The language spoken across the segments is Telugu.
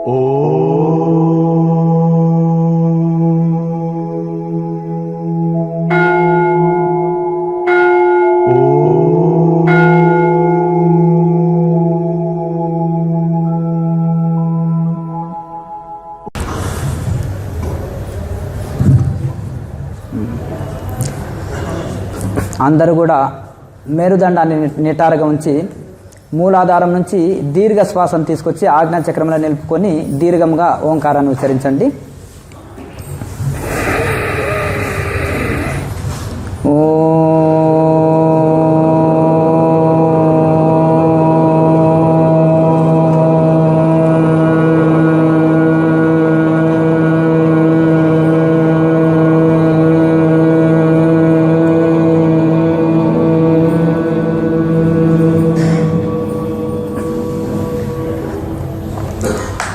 అందరూ కూడా మేరుదండాన్ని నిటారుగా ఉంచి మూలాధారం నుంచి దీర్ఘ శ్వాసను తీసుకొచ్చి ఆజ్ఞాచక్రంలో నిలుపుకొని దీర్ఘంగా ఓంకారాన్ని ఉచ్చరించండి.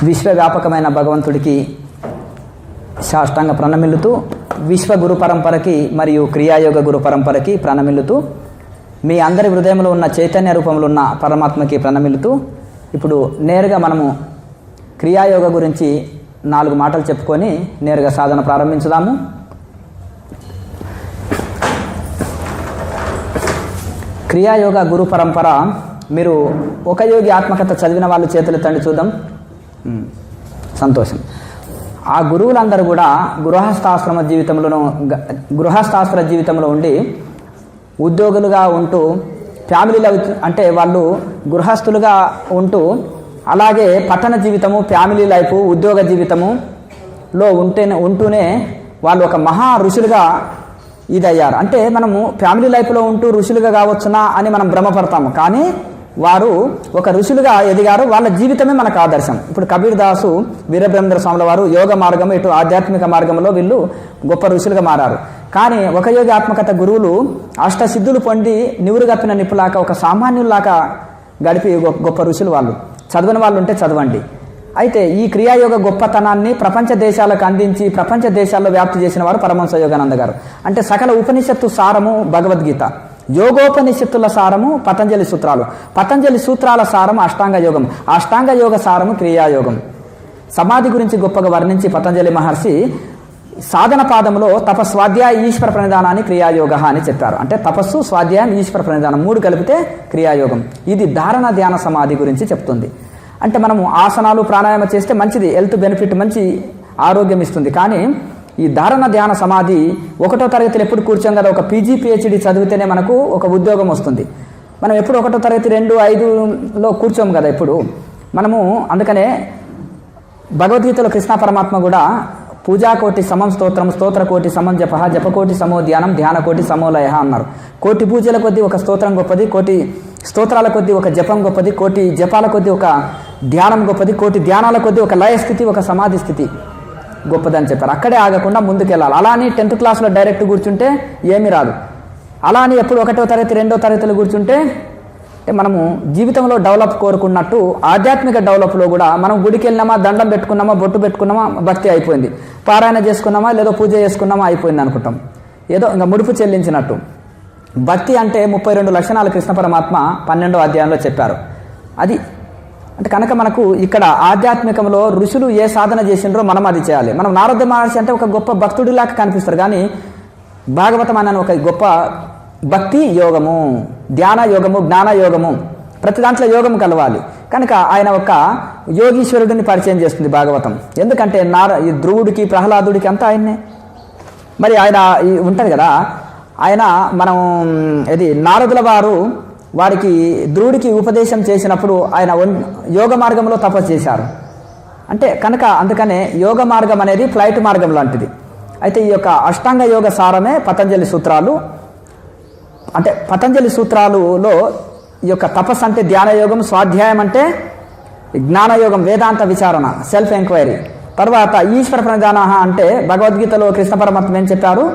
విశ్వవ్యాపకమైన భగవంతుడికి సాష్టాంగ ప్రణమిల్లుతూ, విశ్వ గురు పరంపరకి మరియు క్రియాయోగ గురు పరంపరకి ప్రణమిల్లుతూ, మీ అందరి హృదయంలో ఉన్న చైతన్య రూపంలో ఉన్న పరమాత్మకి ప్రణమిల్లుతూ, ఇప్పుడు నేరుగా మనము క్రియాయోగ గురించి 4 మాటలు చెప్పుకొని నేరుగా సాధన ప్రారంభించుదాము. క్రియాయోగ గురు పరంపర, మీరు ఒక యోగి ఆత్మకథ చదివిన వాళ్ళు చేతులెత్తండి చూద్దాం. సంతోషం. ఆ గురువులందరూ కూడా గృహస్థాశ్రమ జీవితంలో ఉండి ఉద్యోగులుగా ఉంటూ, ఫ్యామిలీలో అంటే వాళ్ళు గృహస్థులుగా ఉంటూ, అలాగే పట్టణ జీవితము, ఫ్యామిలీ లైఫ్, ఉద్యోగ జీవితములో ఉంటూనే వాళ్ళు ఒక మహా ఋషులుగా ఇదయ్యారు. అంటే మనము ఫ్యామిలీ లైఫ్లో ఉంటూ ఋషులుగా కావచ్చునా అని మనం భ్రమపడతాము, కానీ వారు ఒక ఋషులుగా ఎదిగారు. వాళ్ళ జీవితమే మనకు ఆదర్శం. ఇప్పుడు కబీర్ దాసు, వీరబ్రహ్మేంద్ర స్వాముల వారు యోగ మార్గం, ఇటు ఆధ్యాత్మిక మార్గంలో వీళ్ళు గొప్ప ఋషులుగా మారారు. కానీ ఒక యోగి ఆత్మకథ గురువులు అష్టసిద్ధులు పొంది నివురుగప్పిన నిప్పులాక ఒక సామాన్యుల్లాగా గడిపి గొప్ప ఋషులు వాళ్ళు. చదవని వాళ్ళు ఉంటే చదవండి. అయితే ఈ క్రియాయోగ గొప్పతనాన్ని ప్రపంచ దేశాలకు అందించి ప్రపంచ దేశాల్లో వ్యాప్తి చేసిన వారు పరమహంస యోగానంద గారు. అంటే సకల ఉపనిషత్తు సారము భగవద్గీత, యోగోపనిషత్తుల సారము పతంజలి సూత్రాలు, పతంజలి సూత్రాల సారము అష్టాంగ యోగం, అష్టాంగ యోగ సారము క్రియాయోగం. సమాధి గురించి గొప్పగా వర్ణించి పతంజలి మహర్షి సాధన పాదంలో తపస్వాధ్యాయ ఈశ్వర ప్రణిధానాన్ని క్రియాయోగ అని చెప్పారు. అంటే తపస్సు, స్వాధ్యాయం, ఈశ్వర ప్రణిధానం 3 కలిపితే క్రియాయోగం. ఇది ధారణ ధ్యాన సమాధి గురించి చెప్తుంది. అంటే మనము ఆసనాలు ప్రాణాయామం చేస్తే మంచిది, హెల్త్ బెనిఫిట్, మంచి ఆరోగ్యం ఇస్తుంది. కానీ ఈ ధారణ ధ్యాన సమాధి 1వ తరగతిలో ఎప్పుడు కూర్చోం కదా, ఒక పీజీ పిహెచ్డి చదివితేనే మనకు ఒక ఉద్యోగం వస్తుంది. మనం ఎప్పుడు 1వ తరగతి 2, 5లో కూర్చోము కదా ఎప్పుడు మనము. అందుకనే భగవద్గీతలో కృష్ణ పరమాత్మ కూడా పూజాకోటి సమం స్తోత్రం, స్తోత్రకోటి సమం జప, జపకోటి సమో ధ్యానం, ధ్యానకోటి సమోలయ అన్నారు. కోటి పూజల కొద్దీ ఒక స్తోత్రం గొప్పది, కోటి స్తోత్రాల కొద్దీ ఒక జపం గొప్పది, కోటి జపాల కొద్దీ ఒక ధ్యానం గొప్పది, కోటి ధ్యానాల కొద్దీ ఒక లయ స్థితి, ఒక సమాధి స్థితి గొప్పదని చెప్పారు. అక్కడే ఆగకుండా ముందుకెళ్ళాలి. అలా అని 10th క్లాస్లో డైరెక్ట్ కూర్చుంటే ఏమీ రాదు. అలా అని ఎప్పుడు 1వ తరగతి 2వ తరగతిలో కూర్చుంటే మనము జీవితంలో డెవలప్ కోరుకున్నట్టు ఆధ్యాత్మిక డెవలప్లో కూడా మనం గుడికి వెళ్ళినామా, దండం పెట్టుకున్నామా, బొట్టు పెట్టుకున్నామా, భక్తి అయిపోయింది, పారాయణ చేసుకున్నామా, లేదో పూజ చేసుకున్నామా అయిపోయింది అనుకుంటాం, ఏదో ఇంకా ముడుపు చెల్లించినట్టు. భక్తి అంటే 32 లక్షణాలు కృష్ణ పరమాత్మ 12వ అధ్యాయంలో చెప్పారు. అది అంటే కనుక మనకు ఇక్కడ ఆధ్యాత్మికంలో ఋషులు ఏ సాధన చేసిండ్రో మనం అది చేయాలి. మనం నారద మహర్షి అంటే ఒక గొప్ప భక్తుడిలాగా కనిపిస్తారు, కానీ భాగవతం అన్న ఒక గొప్ప భక్తి యోగము, ధ్యాన యోగము, జ్ఞాన యోగము, ప్రతి దాంట్లో యోగం కలవాలి. కనుక ఆయన ఒక యోగీశ్వరుడిని పరిచయం చేస్తుంది భాగవతం. ఎందుకంటే ఈ ధ్రువుడికి, ప్రహ్లాదుడికి అంతా ఆయన్నే. మరి ఆయన ఉంటుంది కదా, ఆయన మనం నారదుల వారు వారికి ధ్రువుడికి ఉపదేశం చేసినప్పుడు ఆయన యోగ మార్గంలో తపస్సు చేశారు. అంటే కనుక అందుకనే యోగ మార్గం అనేది ఫ్లైట్ మార్గం లాంటిది. అయితే ఈ యొక్క అష్టాంగ యోగ సారమే పతంజలి సూత్రాలు. అంటే పతంజలి సూత్రాలులో ఈ యొక్క తపస్సు అంటే ధ్యానయోగం, స్వాధ్యాయం అంటే జ్ఞానయోగం, వేదాంత విచారణ, సెల్ఫ్ ఎంక్వైరీ. తర్వాత ఈశ్వర ప్రణిధాన అంటే భగవద్గీతలో కృష్ణ పరమాత్మ ఏం చెప్పారు,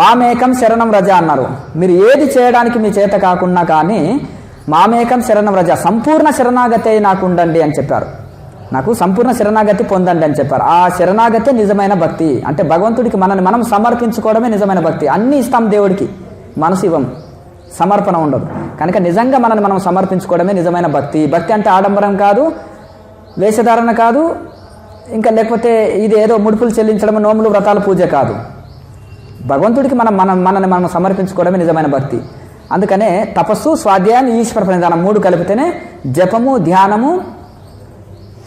మామేకం శరణం రజ అన్నారు. మీరు ఏది చేయడానికి మీ చేత కాకున్నా కానీ మామేకం శరణం రజ, సంపూర్ణ శరణాగతి నాకు ఉండండి అని చెప్పారు. నాకు సంపూర్ణ శరణాగతి పొందండి అని చెప్పారు. ఆ శరణాగతి నిజమైన భక్తి. అంటే భగవంతుడికి మనల్ని మనం సమర్పించుకోవడమే నిజమైన భక్తి. అన్నీ ఇస్తాం దేవుడికి, మనసు ఇవ్వం, సమర్పణ ఉండదు. కనుక నిజంగా మనల్ని మనం సమర్పించుకోవడమే నిజమైన భక్తి. భక్తి అంటే ఆడంబరం కాదు, వేషధారణ కాదు, ఇంకా లేకపోతే ఇది ఏదో ముడుపులు చెల్లించడం, నోములు, వ్రతాలు, పూజ కాదు. భగవంతుడికి మనల్ని మనం సమర్పించుకోవడమే నిజమైన భక్తి. అందుకనే తపస్సు, స్వాధ్యాయం, ఈశ్వర ప్రణిధానం 3 కలిపితేనే జపము, ధ్యానము,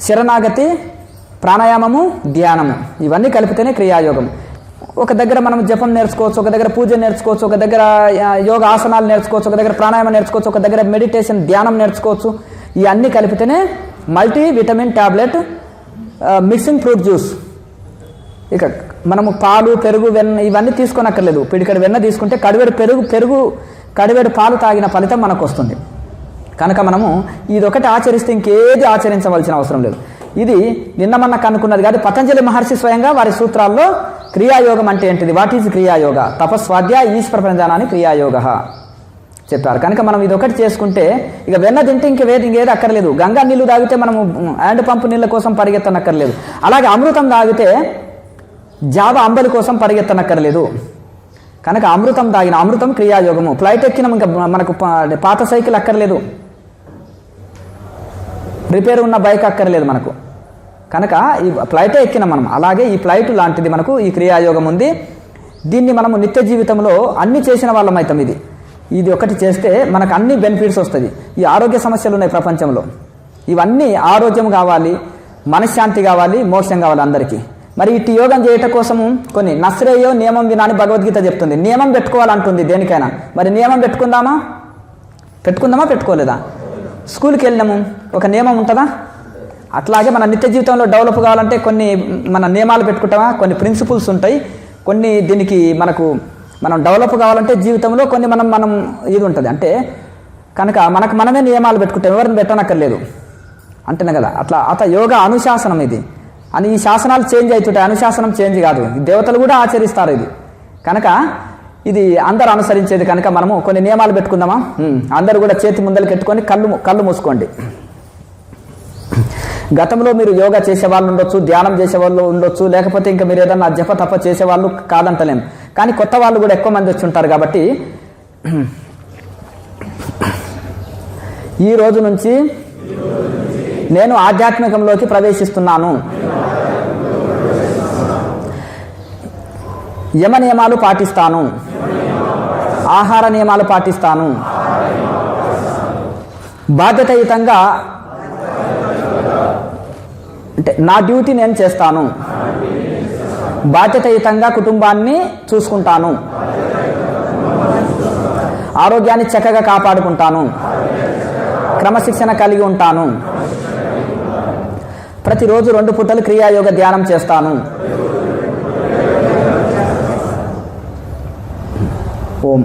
శరణాగతి, ప్రాణాయామము, ధ్యానము ఇవన్నీ కలిపితేనే క్రియాయోగం. ఒక దగ్గర మనం జపం నేర్చుకోవచ్చు, ఒక దగ్గర పూజ నేర్చుకోవచ్చు, ఒక దగ్గర యోగ ఆసనాలు నేర్చుకోవచ్చు, ఒక దగ్గర ప్రాణాయామం నేర్చుకోవచ్చు, ఒక దగ్గర మెడిటేషన్ ధ్యానం నేర్చుకోవచ్చు. ఇవన్నీ కలిపితేనే multi vitamin tablet, mixing fruit juice. ఇక మనము పాలు, పెరుగు, వెన్న ఇవన్నీ తీసుకోనక్కర్లేదు. పిడికడి వెన్న తీసుకుంటే కడివేడు పాలు తాగిన ఫలితం మనకు వస్తుంది. కనుక మనము ఇదొకటి ఆచరిస్తే ఇంకేది ఆచరించవలసిన అవసరం లేదు. ఇది నిన్న మొన్న కనుక్కున్నది కాదు. పతంజలి మహర్షి స్వయంగా వారి సూత్రాల్లో క్రియాయోగం అంటే ఏంటిది, వాట్ ఈజ్ క్రియాయోగ, తపస్వాధ్యాయ ఈశ్వర ప్రణిధానాన్ని క్రియాయోగ చెప్పారు. కనుక మనం ఇదొకటి చేసుకుంటే ఇక వెన్న తింటే ఇంకేది అక్కర్లేదు. గంగా నీళ్లు తాగితే మనము హ్యాండ్ పంపు నీళ్ళ కోసం పరిగెత్తనక్కర్లేదు. అలాగే అమృతం తాగితే జావ అంబలి కోసం పరిగెత్తనక్కర్లేదు. కనుక అమృతం క్రియాయోగము. ఫ్లైట్ ఎక్కినాం, ఇంకా మనకు పాత సైకిల్ అక్కర్లేదు, రిపేర్ ఉన్న బైక్ అక్కర్లేదు మనకు. కనుక ఈ ఫ్లైటే ఎక్కినాం మనం. అలాగే ఈ ఫ్లైట్ లాంటిది మనకు ఈ క్రియాయోగం ఉంది. దీన్ని మనము నిత్య జీవితంలో అన్ని చేసిన వాళ్ళం అవుతాం. ఇది ఒకటి చేస్తే మనకు అన్ని బెనిఫిట్స్ వస్తుంది. ఈ ఆరోగ్య సమస్యలు ఉన్నాయి ప్రపంచంలో, ఇవన్నీ ఆరోగ్యం కావాలి, మనశ్శాంతి కావాలి, మోక్షం కావాలి అందరికీ. మరి ఇటు యోగం చేయటం కోసము కొన్ని నశ్రేయో నియమం వినా అని భగవద్గీత చెప్తుంది. నియమం పెట్టుకోవాలంటుంది దేనికైనా. మరి నియమం పెట్టుకోలేదా? స్కూల్కి వెళ్ళినాము, ఒక నియమం ఉంటుందా? అట్లాగే మన నిత్య జీవితంలో డెవలప్ కావాలంటే కొన్ని మన నియమాలు పెట్టుకుంటామా? కొన్ని ప్రిన్సిపల్స్ ఉంటాయి. కొన్ని దీనికి మనం డెవలప్ కావాలంటే జీవితంలో కొన్ని మనం ఇది ఉంటుంది. అంటే కనుక మనమే నియమాలు పెట్టుకుంటాం, ఎవరిని పెట్టనక్కర్లేదు అంటేనే కదా. అట్లా యోగా అనుశాసనం ఇది అని. ఈ శాసనాలు చేంజ్ అవుతుంటాయి, అనుశాసనం చేంజ్ కాదు. దేవతలు కూడా ఆచరిస్తారు ఇది. కనుక ఇది అందరూ అనుసరించేది. కనుక మనము కొన్ని నియమాలు పెట్టుకుందామా? అందరూ కూడా చేతి ముందరికి పెట్టుకొని కళ్ళు మూసుకోండి. గతంలో మీరు యోగా చేసేవాళ్ళు ఉండొచ్చు, ధ్యానం చేసేవాళ్ళు ఉండొచ్చు, లేకపోతే ఇంకా మీరు ఏదన్నా జప తప చేసేవాళ్ళు కాదంటలేం. కానీ కొత్త వాళ్ళు కూడా ఎక్కువ మంది వచ్చి ఉంటారు. కాబట్టి ఈ రోజు నుంచి నేను ఆధ్యాత్మికంలోకి ప్రవేశిస్తున్నాను. యమ నియమాలు పాటిస్తాను, ఆహార నియమాలు పాటిస్తాను, బాధ్యతాయుతంగా అంటే నా డ్యూటీ నేను చేస్తాను, బాధ్యతాయుతంగా కుటుంబాన్ని చూసుకుంటాను, ఆరోగ్యాన్ని చక్కగా కాపాడుకుంటాను, క్రమశిక్షణ కలిగి ఉంటాను, ప్రతిరోజు 2 పూటలు క్రియాయోగ ధ్యానం చేస్తాను. ఓం.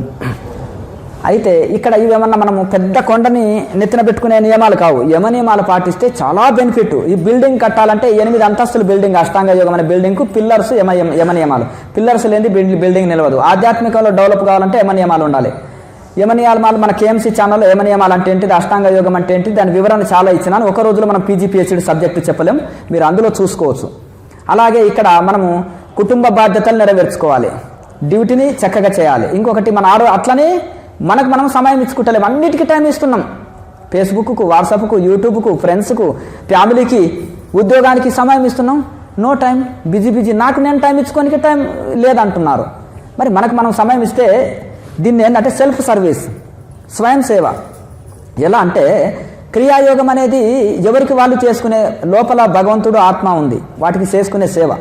అయితే ఇక్కడ ఇవేమన్నా మనము పెద్ద కొండని నెత్తిన పెట్టుకునే నియమాలు కావు. యమ నియమాలు పాటిస్తే చాలా బెనిఫిట్. ఈ బిల్డింగ్ కట్టాలంటే 8 అంతస్తుల బిల్డింగ్, అష్టాంగ యోగం అనే బిల్డింగ్కు పిల్లర్స్ యమ నియమాలు. పిల్లర్స్ లేని బిల్డింగ్ నిలవదు. ఆధ్యాత్మికంలో డెవలప్ కావాలంటే యమ నియమాలు ఉండాలి. యమ నియమాలు మన కేఎంసీ ఛానల్లో యమ నియమాలు అంటే ఏంటిది, అష్టాంగ యోగం అంటే ఏంటి, దాని వివరణ చాలా ఇచ్చినాను. ఒక రోజులో మనం PG/PhD సబ్జెక్టు చెప్పలేం, మీరు అందులో చూసుకోవచ్చు. అలాగే ఇక్కడ మనము కుటుంబ బాధ్యతలు నెరవేర్చుకోవాలి, డ్యూటీని చక్కగా చేయాలి. ఇంకొకటి అట్లనే మనం సమయం ఇచ్చుకుంటలేము, అన్నిటికీ టైం ఇస్తున్నాం. ఫేస్బుక్కు, వాట్సాప్కు, యూట్యూబ్కు, ఫ్రెండ్స్కు, ఫ్యామిలీకి, ఉద్యోగానికి సమయం ఇస్తున్నాం. No time, busy. నాకు నేను టైం ఇచ్చుకోనికి టైం లేదంటున్నారు. మరి మనం సమయం ఇస్తే దీన్ని ఏంటంటే సెల్ఫ్ సర్వీస్, స్వయం సేవ. ఎలా అంటే క్రియాయోగం అనేది ఎవరికి వాళ్ళు చేసుకునే, లోపల భగవంతుడు ఆత్మ ఉంది, వాటికి చేసుకునే సేవ.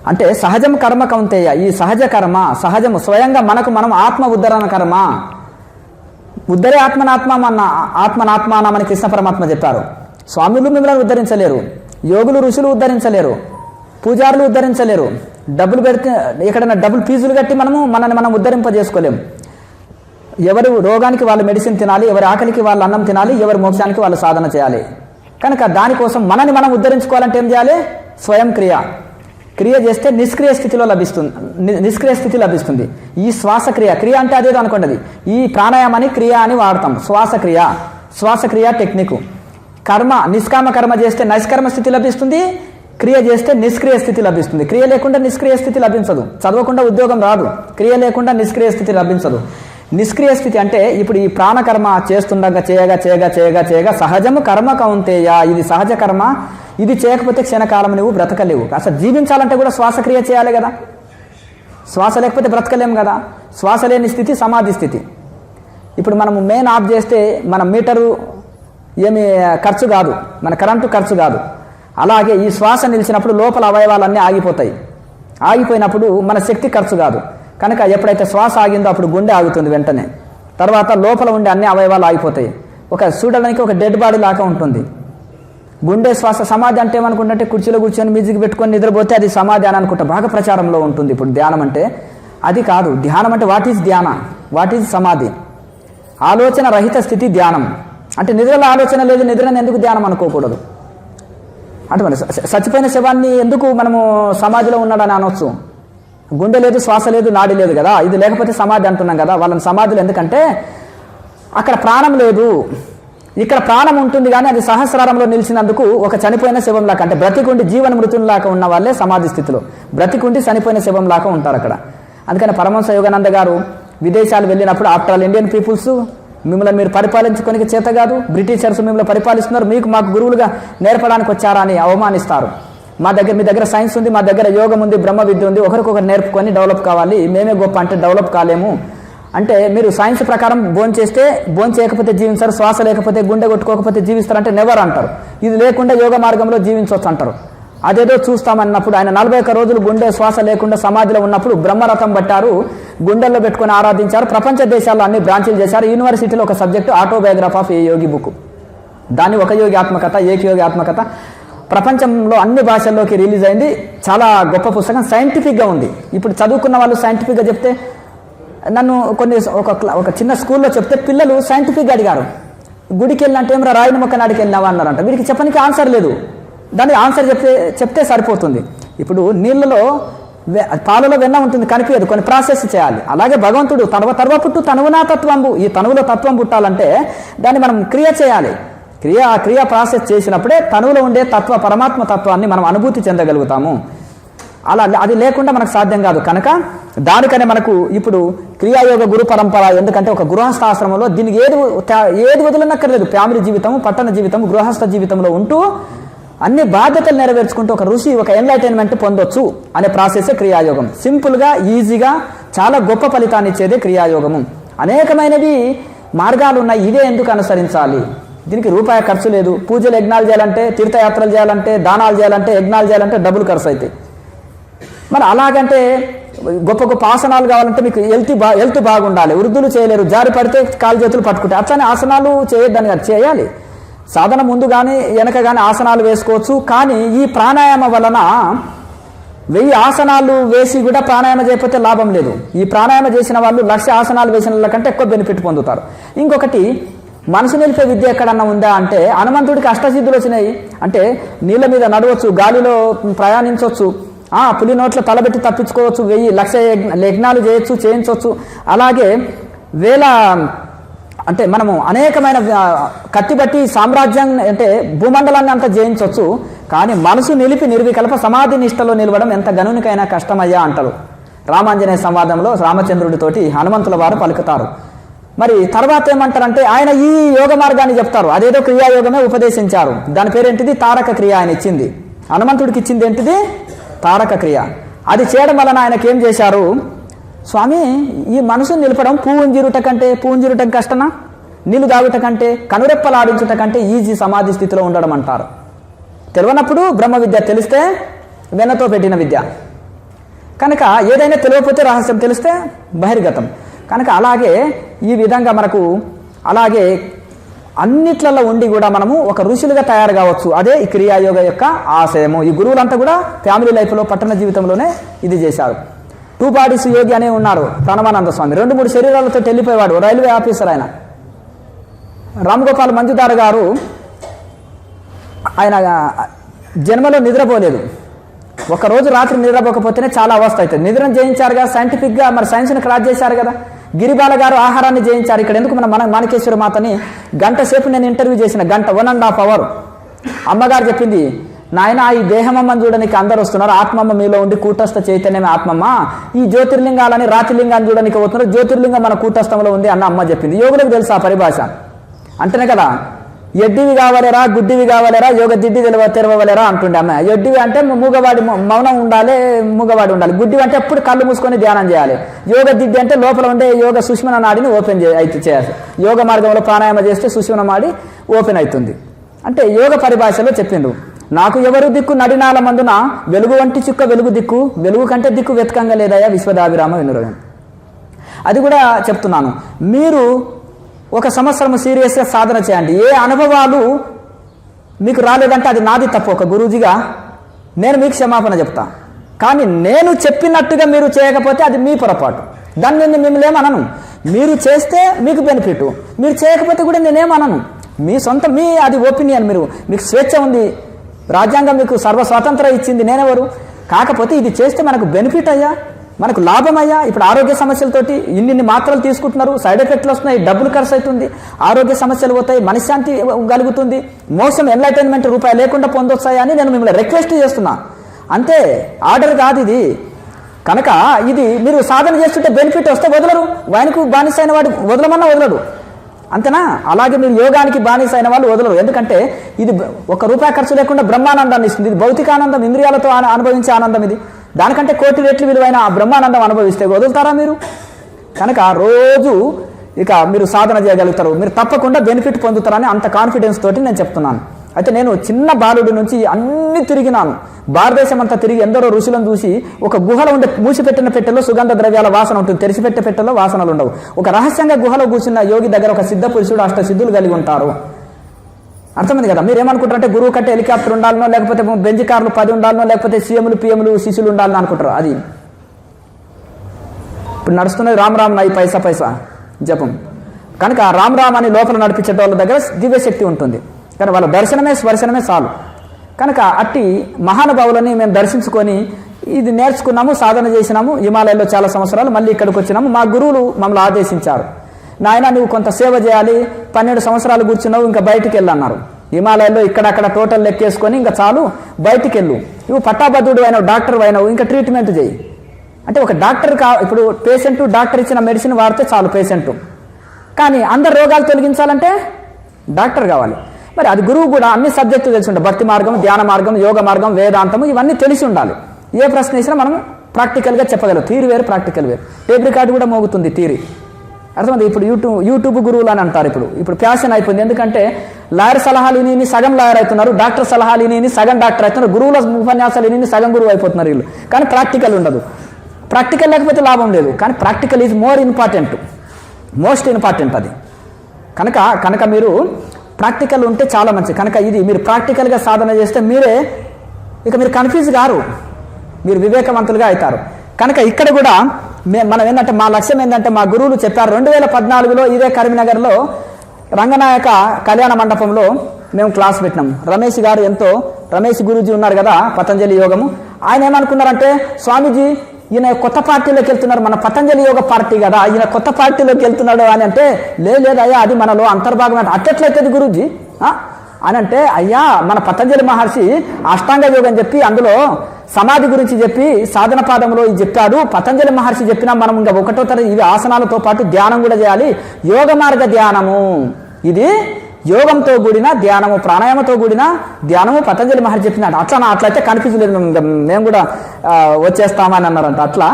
అంటే సహజం కర్మ కౌంతేయ, ఈ సహజ కర్మ సహజము స్వయంగా మనం ఆత్మ ఉద్ధరణ కర్మ. ఉద్ధరే ఆత్మనాత్మానమని కృష్ణ పరమాత్మ చెప్పారు. స్వాములు మిమ్మల్ని ఉద్ధరించలేరు, యోగులు ఋషులు ఉద్ధరించలేరు, పూజారులు ఉద్ధరించలేరు. డబ్బులు పెడితే ఎక్కడైనా డబ్బులు ఫీజులు కట్టి మనల్ని మనం ఉద్ధరింపజేసుకోలేము. ఎవరు రోగానికి వాళ్ళు మెడిసిన్ తినాలి, ఎవరి ఆకలికి వాళ్ళు అన్నం తినాలి, ఎవరి మోక్షానికి వాళ్ళు సాధన చేయాలి. కనుక దానికోసం మనల్ని మనం ఉద్ధరించుకోవాలంటే ఏం చేయాలి? స్వయం క్రియ చేస్తే నిష్క్రియ స్థితి లభిస్తుంది. ఈ శ్వాసక్రియ అంటే అదేదో అనుకోండి, ఈ ప్రాణాయామాన్ని క్రియ అని వాడతాం. శ్వాసక్రియ టెక్నిక్. నిష్కామ కర్మ చేస్తే నైష్కర్మ స్థితి లభిస్తుంది, క్రియ చేస్తే నిష్క్రియ స్థితి లభిస్తుంది. క్రియ లేకుండా నిష్క్రియ స్థితి లభించదు. చదవకుండా ఉద్యోగం రాదు, క్రియ లేకుండా నిష్క్రియ స్థితి లభించదు. నిష్క్రియ స్థితి అంటే ఇప్పుడు ఈ ప్రాణకర్మ చేస్తుండగా చేయగా సహజము కర్మ కౌంతేయ, ఇది సహజ కర్మ, ఇది చేయకపోతే క్షణకాలం నువ్వు బ్రతకలేవు. అసలు జీవించాలంటే కూడా శ్వాసక్రియ చేయాలి కదా, శ్వాస లేకపోతే బ్రతకలేము కదా. శ్వాస లేని స్థితి సమాధి స్థితి. ఇప్పుడు మనము మెయిన్ ఆఫ్ చేస్తే మన మీటరు ఏమి ఖర్చు కాదు, మన కరెంటు ఖర్చు కాదు. అలాగే ఈ శ్వాస నిలిచినప్పుడు లోపల అవయవాలన్నీ ఆగిపోతాయి. ఆగిపోయినప్పుడు మన శక్తి ఖర్చు కాదు. కనుక ఎప్పుడైతే శ్వాస ఆగిందో అప్పుడు గుండె ఆగుతుంది వెంటనే. తర్వాత లోపల ఉండే అన్ని అవయవాలు ఆగిపోతాయి. చూడడానికి ఒక డెడ్ బాడీ లాగా ఉంటుంది. గుండె శ్వాస సమాధి అంటే ఏమనుకుంటే కుర్చీలో కూర్చొని మ్యూజిక్ పెట్టుకొని నిద్రపోతే అది సమాధి అని అనుకుంటా. బాగా ప్రచారంలో ఉంటుంది ఇప్పుడు ధ్యానం అంటే. అది కాదు. ధ్యానం అంటే వాట్ ఈజ్ ధ్యాన, వాట్ ఈజ్ సమాధి? ఆలోచన రహిత స్థితి ధ్యానం. అంటే నిద్రలో ఆలోచన లేదు, నిద్రను ఎందుకు ధ్యానం అనుకోకూడదు? అంటే మన చచ్చిపోయిన శవాన్ని ఎందుకు మనము సమాధిలో ఉన్నాడని అనొచ్చు? గుండె లేదు, శ్వాస లేదు, నాడి లేదు కదా, ఇది లేకపోతే సమాధి అంటున్నాం కదా. వాళ్ళని సమాధులు ఎందుకంటే అక్కడ ప్రాణం లేదు, ఇక్కడ ప్రాణం ఉంటుంది కానీ అది సహస్రారంలో నిలిచినందుకు ఒక చనిపోయిన శవంలాగా, అంటే బ్రతికుండి జీవన మృతుల్లాగా ఉన్న వాళ్ళే సమాధి స్థితిలో, బ్రతికుండి చనిపోయిన శవంలాగా ఉంటారు అక్కడ. అందుకని పరమహంస యోగానంద గారు విదేశాలు వెళ్ళినప్పుడు, ఆఫ్టర్ ఆల్ ఇండియన్ పీపుల్స్ మిమ్మల్ని మీరు పరిపాలించుకోనికి చేత కాదు, బ్రిటిషర్స్ మిమ్మల్ని పరిపాలిస్తున్నారు, మీకు మాకు గురువులుగా నేర్పడానికి వచ్చారా అని అవమానిస్తారు. మీ దగ్గర సైన్స్ ఉంది, మా దగ్గర యోగం ఉంది, బ్రహ్మ విద్య ఉంది, ఒకరికొకరు నేర్పుకొని డెవలప్ కావాలి, మేమే గొప్ప అంటే డెవలప్ కాలేము. అంటే మీరు సైన్స్ ప్రకారం చేయకపోతే జీవించారు, శ్వాస లేకపోతే గుండె కొట్టుకోకపోతే జీవిస్తారంటే నెవర్ అంటారు. ఇది లేకుండా యోగ మార్గంలో జీవించవచ్చు అంటారు. అదేదో చూస్తామన్నప్పుడు ఆయన 41 రోజులు గుండె శ్వాస లేకుండా సమాధిలో ఉన్నప్పుడు బ్రహ్మరథం పట్టారు, గుండెల్లో పెట్టుకుని ఆరాధించారు. ప్రపంచ దేశాల్లో అన్ని బ్రాంచీలు చేశారు. యూనివర్సిటీలో ఒక subject autobiography of A Yogi book, దాన్ని ఒక యోగి ఆత్మకథ, ఏకయోగి ఆత్మకథ ప్రపంచంలో అన్ని భాషల్లోకి రిలీజ్ అయింది. చాలా గొప్ప పుస్తకం, సైంటిఫిక్గా ఉంది. ఇప్పుడు చదువుకున్న వాళ్ళు సైంటిఫిక్గా చెప్తే, నన్ను ఒక చిన్న స్కూల్లో చెప్తే పిల్లలు సైంటిఫిక్గా అడిగారు, గుడికి వెళ్ళినట్టు ఏమరా రాయిని మొక్క నాడికి వెళ్ళినావా అన్నారంట. వీరికి చెప్పడానికి ఆన్సర్ లేదు, దానికి ఆన్సర్ చెప్తే సరిపోతుంది. ఇప్పుడు నీళ్ళలో పాలలో వెన్న ఉంటుంది, కనిపించదు, కొన్ని ప్రాసెస్ చేయాలి. అలాగే భగవంతుడు తనువ పుట్టు తనువునా తత్వంబు, ఈ తనువులో తత్వం పుట్టాలంటే దాన్ని మనం క్రియ చేయాలి. ఆ క్రియ ప్రాసెస్ చేసినప్పుడే తనువులో ఉండే పరమాత్మ తత్వాన్ని మనం అనుభూతి చెందగలుగుతాము. అలా అది లేకుండా మనకు సాధ్యం కాదు. కనుక దానికనే మనకు ఇప్పుడు క్రియాయోగ గురు పరంపర. ఎందుకంటే ఒక గృహస్థాశ్రమంలో దీనికి ఏది వదిలినక్కర్లేదు. ఫ్యామిలీ జీవితము, పట్టణ జీవితము, గృహస్థ జీవితంలో ఉంటూ అన్ని బాధ్యతలు నెరవేర్చుకుంటూ ఒక ఋషి, ఒక ఎన్లైటైన్మెంట్ పొందొచ్చు అనే ప్రాసెసే క్రియాయోగం. సింపుల్గా, ఈజీగా చాలా గొప్ప ఫలితాన్ని ఇచ్చేదే క్రియాయోగము. అనేకమైనవి మార్గాలు ఉన్నాయి, ఇదే ఎందుకు అనుసరించాలి? దీనికి రూపాయి ఖర్చు లేదు. పూజలు యజ్ఞాలు చేయాలంటే, తీర్థయాత్రలు చేయాలంటే, దానాలు చేయాలంటే, యజ్ఞాలు చేయాలంటే డబ్బులు ఖర్చు అవుతాయి. మరి అలాగంటే గొప్ప గొప్ప ఆసనాలు కావాలంటే మీకు హెల్త్ బాగుండాలి. వృద్ధులు చేయలేరు, జారి పడితే కాలు చేతులు పట్టుకుంటే. అట్లనే ఆసనాలు చేయొద్దని కాదు, చేయాలి. సాధన ముందు కానీ వెనక కానీ ఆసనాలు వేసుకోవచ్చు. కానీ ఈ ప్రాణాయామం వలన 1000 ఆసనాలు వేసి కూడా ప్రాణాయామం చేయకపోతే లాభం లేదు. ఈ ప్రాణాయామం చేసిన వాళ్ళు 1,00,000 ఆసనాలు వేసిన వాళ్ళకంటే ఎక్కువ బెనిఫిట్ పొందుతారు. ఇంకొకటి, మనసు నిలిపే విద్య ఎక్కడన్నా ఉందా అంటే, హనుమంతుడికి అష్టసిద్ధులు వచ్చినాయి. అంటే నీళ్ళ మీద నడవచ్చు, గాలిలో ప్రయాణించవచ్చు, పులి నోట్లో తలబెట్టి తప్పించుకోవచ్చు, 1,00,000 యజ్ఞాలు చేయించవచ్చు. అలాగే అంటే మనము అనేకమైన కత్తిబట్టి సామ్రాజ్యం అంటే భూమండలాన్ని అంతా జయించవచ్చు. కానీ మనసు నిలిపి నిర్వికల్ప సమాధి నిష్టలో నిలవడం ఎంత గనునికైనా కష్టమయ్యా అంటారు. రామాంజనేయ సంవాదంలో రామచంద్రుడితోటి హనుమంతుల వారు పలుకుతారు. మరి తర్వాత ఏమంటారంటే, ఆయన ఈ యోగ మార్గాన్ని చెప్తారు. అదేదో క్రియాయోగమే ఉపదేశించారు. దాని పేరేంటిది? తారక క్రియ. ఆయన ఇచ్చింది, హనుమంతుడికి ఇచ్చింది ఏంటిది? తారక క్రియ. అది చేయడం వలన ఆయనకి ఏం చేశారు? స్వామి, ఈ మనసును నిలపడం పువ్వుంజిరుట కష్టనా? నీళ్లు తాగుట కంటే, కనురెప్పలాడించుట కంటే ఈజీ సమాధి స్థితిలో ఉండడం అంటారు. తెలియనప్పుడు బ్రహ్మ విద్య, తెలిస్తే వెన్నతో పెట్టిన విద్య. కనుక ఏదైనా తెలియకపోతే రహస్యం, తెలిస్తే బహిర్గతం. కనుక అలాగే ఈ విధంగా మనకు అలాగే అన్నిట్లలో ఉండి కూడా మనము ఒక ఋషులుగా తయారు కావచ్చు. అదే ఈ క్రియాయోగ యొక్క ఆశయము. ఈ గురువులంతా కూడా ఫ్యామిలీ లైఫ్లో, పట్టణ జీవితంలోనే ఇది చేశారు. 2 బాడీస్ యోగి అనే ఉన్నారు ప్రణవానంద స్వామి. 2-3 శరీరాలతో వెళ్ళిపోయేవాడు, రైల్వే ఆఫీసర్ ఆయన. రామ్గోపాల్ మంజుదార్ గారు, ఆయన జన్మలో నిద్రపోలేదు. ఒకరోజు రాత్రి నిద్రపోకపోతేనే చాలా అవస్థ అవుతుంది. నిద్రను జయించారుగా సైంటిఫిక్గా, మరి సైన్స్ని క్రాస్ చేశారు కదా. గిరిబాల గారు ఆహారాన్ని జయించారు. ఇక్కడ ఎందుకు మన మాణికేశ్వర మాతని గంట సేపు నేను ఇంటర్వ్యూ చేసిన, 1.5 hour. అమ్మగారు చెప్పింది, నాయన ఈ దేహమమ్మని చూడడానికి అందరు వస్తున్నారు, ఆత్మమ్మ మీలో ఉండి కూటస్థ చైతన్యమే ఆత్మమ్మ, ఈ జ్యోతిర్లింగాలని రాతిలింగాన్ని చూడడానికి పోతున్నారు, జ్యోతిర్లింగం మన కూటస్థంలో ఉంది అన్న అమ్మ చెప్పింది. యోగులకు తెలుసు ఆ పరిభాష అంటేనే కదా. ఎడ్డివి కావాలేరా గుడ్డివి కావాలేరా యోగ దిడ్డి తెరవలేరా అంటుండే అమ్మ. ఎడ్డివి అంటే మూగవాడి మౌనం ఉండాలి, మూగవాడి ఉండాలి. గుడ్డివి అంటే ఎప్పుడు కళ్ళు మూసుకొని ధ్యానం చేయాలి. యోగ దిడ్డి అంటే లోపల ఉండే యోగ సుష్మన నాడిని ఓపెన్ అయితే చేయాలి. యోగ మార్గంలో ప్రాణాయామ చేస్తే సుష్మన నాడి ఓపెన్ అవుతుంది అంటే యోగ పరిభాషలో చెప్పిండు. నాకు ఎవరు దిక్కు నడినాల మందున వెలుగు వంటి చుక్క వెలుగు దిక్కు, వెలుగు కంటే దిక్కు వెతకంగా లేదయా విశ్వదాభిరామ వినురవేం. అది కూడా చెప్తున్నాను. మీరు ఒక సంవత్సరం సీరియస్గా సాధన చేయండి. ఏ అనుభవాలు మీకు రాలేదంటే అది నాది తప్పు. ఒక గురూజీగా నేను మీకు క్షమాపణ చెప్తా. కానీ నేను చెప్పినట్టుగా మీరు చేయకపోతే అది మీ పొరపాటు. దాన్ని మిమ్మల్ని ఏమనను. మీరు చేస్తే మీకు బెనిఫిట్, మీరు చేయకపోతే కూడా నేనేమనను. మీ సొంత అది ఒపీనియన్. మీకు స్వేచ్ఛ ఉంది, రాజ్యాంగం మీకు సర్వ స్వాతంత్రం ఇచ్చింది. నేనెవరు? కాకపోతే ఇది చేస్తే మనకు బెనిఫిట్ అయ్యా, మనకు లాభం అయ్యా. ఇప్పుడు ఆరోగ్య సమస్యలతోటి ఇన్ని మాత్రలు తీసుకుంటున్నారు, సైడ్ ఎఫెక్ట్లు వస్తున్నాయి, డబ్బులు ఖర్చు అవుతుంది, ఆరోగ్య సమస్యలు పోతాయి, మనశ్శాంతి కలుగుతుంది, మోసం ఎన్లైటైన్మెంట్ రూపాయి లేకుండా పొందొచ్చాయి అని నేను మిమ్మల్ని రిక్వెస్ట్ చేస్తున్నా. అంతే, ఆర్డర్ కాదు ఇది. కనుక ఇది మీరు సాధన చేస్తుంటే బెనిఫిట్ వస్తే వదలరు. వానికి బానిస అయిన వాడు వదలమన్నా వదలడు. అంతేనా? అలాగే మీరు యోగానికి బానిస అయిన వాళ్ళు వదలరు. ఎందుకంటే ఇది ₹1 ఖర్చు లేకుండా బ్రహ్మానందాన్ని ఇస్తుంది. ఇది భౌతికానందం, ఇంద్రియాలతో అనుభవించే ఆనందం. ఇది దానికంటే కోటి రెట్లు విలువైన ఆ బ్రహ్మానందం అనుభవిస్తే వదులుతారా మీరు? కనుక రోజు ఇక మీరు సాధన చేయగలుగుతారు, మీరు తప్పకుండా బెనిఫిట్ పొందుతారని అంత కాన్ఫిడెన్స్ తోటి నేను చెప్తున్నాను. అయితే నేను చిన్న బాలుడి నుంచి అన్ని తిరిగినాను, భారతదేశం అంతా తిరిగి ఎందరో ఋషులను చూసి. ఒక గుహలో ఉండే మూసిపెట్టిన పెట్టెలో సుగంధ ద్రవ్యాల వాసన ఉంటుంది, తెరిచిపెట్టే పెట్టెలో వాసనలు ఉండవు. ఒక రహస్యంగా గుహలో కూర్చున్న యోగి దగ్గర ఒక సిద్ధ పురుషుడు 8 సిద్ధులు కలిగి ఉంటారు. అర్థమైంది కదా? మీరు ఏమనుకుంటారంటే గురువు కంటే హెలికాప్టర్ ఉండాలనో, లేకపోతే బెంజ్ కార్లు 10 ఉండాలనో, లేకపోతే సీఎంలు పిఎంలు శిష్యులు ఉండాలని అనుకుంటారు. అది ఇప్పుడు నడుస్తున్నది రామ్ రామ్ నై పైసా పైసా జపం. కనుక రామ్ రామ్ అని లోపల నడిపించే వాళ్ళ దగ్గర దివ్యశక్తి ఉంటుంది. కానీ వాళ్ళ దర్శనమే స్పర్శనమే చాలు. కనుక అట్టి మహానుభావులని మేము దర్శించుకొని ఇది నేర్చుకున్నాము, సాధన చేసినాము. హిమాలయాల్లో చాలా సంవత్సరాలు మళ్ళీ ఇక్కడికి వచ్చినాము. మా గురువులు మమ్మల్ని ఆదేశించారు, నాయన నువ్వు కొంత సేవ చేయాలి, 12 సంవత్సరాలు కూర్చున్నావు, ఇంకా బయటికి వెళ్ళన్నారు. హిమాలయాల్లో ఇక్కడక్కడ టోటల్ లెక్కేసుకొని ఇంకా చాలు, బయటికి వెళ్ళు, నువ్వు పట్టాభద్రుడు అయినావు, డాక్టర్ అయినావు, ఇంకా ట్రీట్మెంట్ చేయి అంటే. ఒక డాక్టర్ ఇప్పుడు పేషెంట్ డాక్టర్ ఇచ్చిన మెడిసిన్ వాడితే చాలు పేషెంట్. కానీ అందరు రోగాలు తొలగించాలంటే డాక్టర్ కావాలి. మరి అది గురువు కూడా అన్ని సబ్జెక్టులు తెలిసి ఉండాలి. భక్తి మార్గం, ధ్యాన మార్గం, యోగ మార్గం, వేదాంతము ఇవన్నీ తెలిసి ఉండాలి. ఏ ప్రశ్న వేసినా మనం ప్రాక్టికల్గా చెప్పగలం. థీరీ వేరు, ప్రాక్టికల్ వేరు. టేప్ రికార్డు కూడా మోగుతుంది థీరీ. అర్థమైంది? ఇప్పుడు యూట్యూబ్ గురువులు అని అంటారు. ఇప్పుడు ఫ్యాషన్ అయిపోయింది. ఎందుకంటే లాయర్ సలహాలు విని సగం లాయర్ అవుతున్నారు, డాక్టర్ సలహాలు విని సగం డాక్టర్ అవుతున్నారు, గురువుల ఉపన్యాసాలు విని సగం గురువు అయిపోతున్నారు వీళ్ళు. కానీ ప్రాక్టికల్ ఉండదు. ప్రాక్టికల్ లేకపోతే లాభం లేదు. కానీ ప్రాక్టికల్ ఈజ్ మోస్ట్ ఇంపార్టెంట్ అది. కనుక మీరు ప్రాక్టికల్ ఉంటే చాలా మంచిది. కనుక ఇది మీరు ప్రాక్టికల్గా సాధన చేస్తే మీరు కన్ఫ్యూజ్ గారు, మీరు వివేకవంతులుగా అవుతారు. కనుక ఇక్కడ కూడా మనం ఏంటంటే మా లక్ష్యం ఏంటంటే మా గురువులు చెప్పారు. 2014లో ఇదే కరీంనగర్లో రంగనాయక కళ్యాణ మండపంలో మేము క్లాస్ పెట్టినాం. రమేష్ గురూజీ ఉన్నారు కదా, పతంజలి యోగము. ఆయన ఏమనుకున్నారంటే, స్వామీజీ ఈయన కొత్త పార్టీలోకి వెళ్తున్నారు, మన పతంజలి యోగ పార్టీ కదా, ఈయన కొత్త పార్టీలోకి వెళ్తున్నాడు అని అంటే, లేదయ్యా అది మనలో అంతర్భాగం అంటే. అట్లెట్లయితుంది గురూజీ అని అంటే, అయ్యా మన పతంజలి మహర్షి అష్టాంగ యోగం చెప్పి అందులో సమాధి గురించి చెప్పి సాధన పాదంలో ఇది చెప్పాడు. పతంజలి మహర్షి చెప్పినా మనం ఇంకా 1వ తరగతి ఇవి ఆసనాలతో పాటు ధ్యానం కూడా చేయాలి. యోగ మార్గ ధ్యానము, ఇది యోగంతో కూడిన ధ్యానము, ప్రాణాయామతో కూడిన ధ్యానము పతంజలి మహర్షి చెప్పినాడు. అట్లయితే కన్ఫ్యూజ్ లేదు, మేము కూడా వచ్చేస్తామని అన్నారంట. అట్లా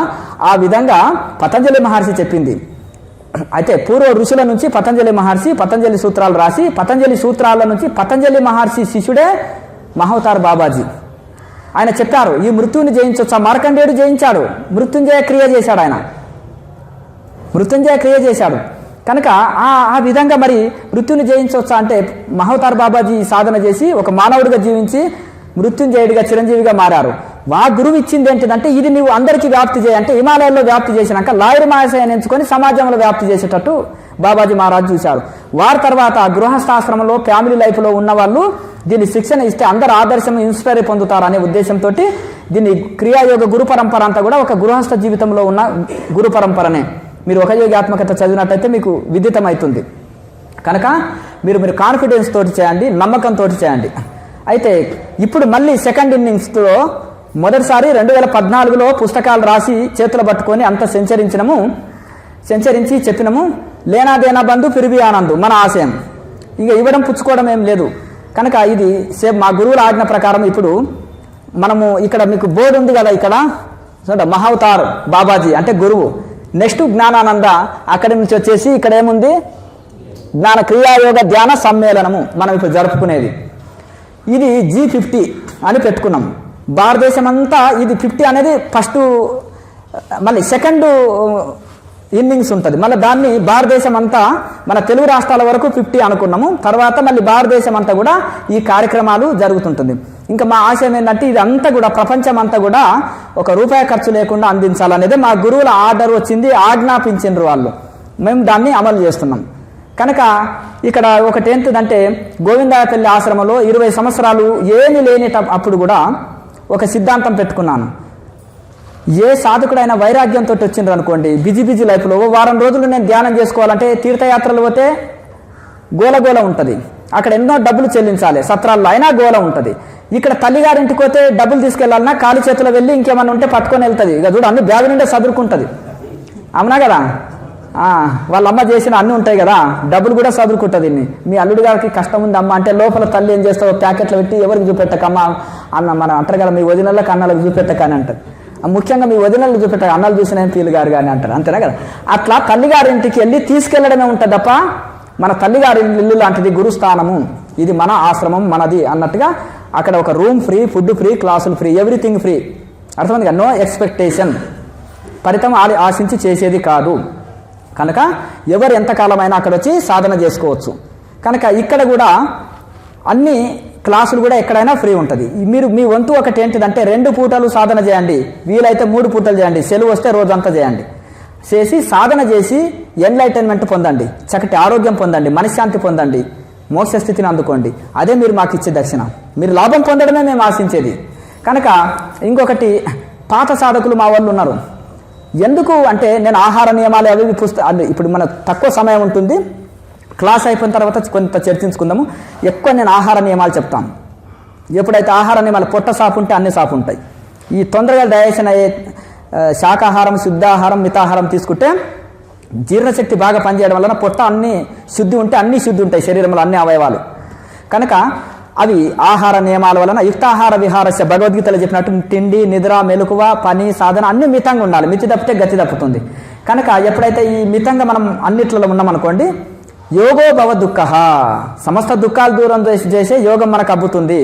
ఆ విధంగా పతంజలి మహర్షి చెప్పింది. అయితే పూర్వ ఋషుల నుంచి పతంజలి మహర్షి పతంజలి సూత్రాలు రాసి, పతంజలి సూత్రాల నుంచి పతంజలి మహర్షి శిష్యుడే మహావతార్ బాబాజీ. ఆయన చెప్పారు ఈ మృత్యుని జయించవచ్చు. మార్కండేయుడు జయించాడు, మృత్యుంజయ క్రియ చేశాడు. ఆయన మృత్యుంజయ క్రియ చేశాడు. కనుక ఆ విధంగా మరి మృత్యుని జయించవచ్చా అంటే, మహావతార్ బాబాజీ సాధన చేసి ఒక మానవుడిగా జీవించి మృత్యుంజయుడిగా చిరంజీవిగా మారారు. వా గురువు ఇచ్చింది ఏంటిదంటే, ఇది నువ్వు అందరికీ వ్యాప్తి చేయంటే హిమాలయాల్లో వ్యాప్తి చేసినాక లాయర్ మహాశయాన్ని ఎంచుకొని సమాజంలో వ్యాప్తి చేసేటట్టు బాబాజీ మహారాజు చూశారు. వారి తర్వాత గృహస్థాశ్రమంలో ఫ్యామిలీ లైఫ్లో ఉన్న వాళ్ళు దీన్ని శిక్షణ ఇస్తే అందరు ఆదర్శం ఇన్స్పైర్ పొందుతారు అనే ఉద్దేశంతో దీన్ని క్రియాయోగ గురు పరంపర అంతా కూడా ఒక గృహస్థ జీవితంలో ఉన్న గురు పరంపరనే. మీరు ఒక యోగాత్మకత చదివినట్టయితే మీకు విదితమవుతుంది. కనుక మీరు కాన్ఫిడెన్స్ తోటి చేయండి, నమ్మకంతో చేయండి. అయితే ఇప్పుడు మళ్ళీ సెకండ్ ఇన్నింగ్స్లో మొదటిసారి 2014లో పుస్తకాలు రాసి చేతులు పట్టుకొని అంత సెంచరించి చెప్పినము, లేనాదేనా బంధు ఫిరిబి ఆనందు మన ఆశయం. ఇక ఇవ్వడం పుచ్చుకోవడం ఏం లేదు కనుక ఇది మా గురువుల ఆజ్ఞ ప్రకారం ఇప్పుడు మనము ఇక్కడ మీకు బోర్డు ఉంది కదా, ఇక్కడ మహావతార్ బాబాజీ అంటే గురువు, నెక్స్ట్ జ్ఞానానంద అక్కడి నుంచి వచ్చేసి ఇక్కడ ఏముంది, జ్ఞాన క్రియాయోగ ధ్యాన సమ్మేళనము మనం ఇప్పుడు జరుపుకునేది. ఇది G50 అని పెట్టుకున్నాం. భారతదేశం అంతా ఇది 50 అనేది ఫస్ట్, మళ్ళీ సెకండ్ ఇన్నింగ్స్ ఉంటుంది. మళ్ళీ దాన్ని భారతదేశం అంతా మన తెలుగు రాష్ట్రాల వరకు 50 అనుకున్నాము. తర్వాత మళ్ళీ భారతదేశం అంతా కూడా ఈ కార్యక్రమాలు జరుగుతుంటుంది. ఇంకా మా ఆశయం ఏంటంటే ఇది అంతా కూడా ప్రపంచం అంతా కూడా ₹1 ఖర్చు లేకుండా అందించాలనేది మా గురువుల ఆర్డర్ వచ్చింది, ఆజ్ఞాపించిండ్రు వాళ్ళు. మేము దాన్ని అమలు చేస్తున్నాం. కనుక ఇక్కడ ఒకటి ఏంటిదంటే గోవిందాయపల్లి ఆశ్రమంలో 20 సంవత్సరాలు ఏమీ లేని అప్పుడు కూడా ఒక సిద్ధాంతం పెట్టుకున్నాను. ఏ సాధకుడైనా వైరాగ్యంతో వచ్చిండ్రు అనుకోండి, బిజీ లైఫ్లో వారం రోజులు నేను ధ్యానం చేసుకోవాలంటే తీర్థయాత్రలు పోతే గోల ఉంటుంది, అక్కడ ఎన్నో డబ్బులు చెల్లించాలి, సత్రాల్లో అయినా గోల ఉంటుంది. ఇక్కడ తల్లిగారింటికి పోతే డబ్బులు తీసుకెళ్లాలన్నా ఖాళీ చేతిలో వెళ్ళి ఇంకేమన్నా ఉంటే పట్టుకొని వెళ్తుంది. ఇక చూడు అన్ని బ్యాగు నిండే చదువుకుంటుంది, అవునా కదా. వాళ్ళ అమ్మ చేసిన అన్నీ ఉంటాయి కదా, డబ్బులు కూడా చదువుకుంటుంది. మీ అల్లుడి గారికి కష్టం ఉంది అమ్మ అంటే లోపల తల్లి ఏం చేస్తావు, ప్యాకెట్లు పెట్టి ఎవరికి చూపెట్టకమ్మా అన్న మన అంటారు కదా, మీ వదినలకు అన్నలకు చూపెట్టకని అంటారు. ముఖ్యంగా మీ వదినలు చూపెట్ట అన్నలు చూసిన ఫీల్ గారు కానీ అంటారు, అంతేనా కదా. అట్లా తల్లిగారింటికి వెళ్ళి తీసుకెళ్లడమే ఉంటుంది తప్ప మన తల్లిగారి ఇల్లు లాంటిది గురుస్థానము, ఇది మన ఆశ్రమం మనది అన్నట్టుగా అక్కడ ఒక రూమ్ ఫ్రీ, ఫుడ్ ఫ్రీ, క్లాసులు ఫ్రీ, ఎవ్రీథింగ్ ఫ్రీ. అర్థమైంది కదా. నో ఎక్స్పెక్టేషన్, ఫలితం ఆశించి చేసేది కాదు. కనుక ఎవరు ఎంతకాలమైనా అక్కడ వచ్చి సాధన చేసుకోవచ్చు. కనుక ఇక్కడ కూడా అన్ని క్లాసులు కూడా ఎక్కడైనా ఫ్రీ ఉంటుంది. మీరు మీ వంతు ఒకటి ఏంటిదంటే 2 పూటలు సాధన చేయండి, వీలైతే 3 పూటలు చేయండి, సెలవు వస్తే రోజంతా చేయండి. చేసి సాధన చేసి ఎన్లైటన్మెంట్ పొందండి, చక్కటి ఆరోగ్యం పొందండి, మనశ్శాంతి పొందండి, మోక్ష స్థితిని అందుకోండి. అదే మీరు మాకు ఇచ్చే దర్శనం. మీరు లాభం పొందడమే మేము ఆశించేది. కనుక ఇంకొకటి, పాత సాధకులు మా వాళ్ళు ఉన్నారు. ఎందుకు అంటే నేను ఆహార నియమాలు అవి ఇప్పుడు మన తక్కువ సమయం ఉంటుంది, క్లాస్ అయిపోయిన తర్వాత కొంత చర్చించుకుందాము. ఎక్కువ నేను ఆహార నియమాలు చెప్తాను. ఎప్పుడైతే ఆహార నియమాలు, పొట్ట సాపు ఉంటే అన్ని సాపు ఉంటాయి. ఈ తొందరగా డైజెషన్ అయ్యే శాకాహారం, శుద్ధాహారం, మితాహారం తీసుకుంటే జీర్ణశక్తి బాగా పనిచేయడం వలన పొట్ట అన్ని శుద్ధి ఉంటే అన్ని శుద్ధి ఉంటాయి శరీరంలో అన్ని అవయవాలు. కనుక అవి ఆహార నియమాల వలన యుక్తాహార విహారస్య, భగవద్గీతలో చెప్పినట్టు తిండి, నిద్ర, మెలకువ, పని, సాధన అన్ని మితంగా ఉండాలి. మితి తప్పితే గతి తప్పుతుంది. కనుక ఎప్పుడైతే ఈ మితంగా మనం అన్నిట్లలో ఉన్నామనుకోండి, యోగో భవ దుఃఖ, సమస్త దుఃఖాలు దూరం చేసే యోగం మనకు అబ్బుతుంది.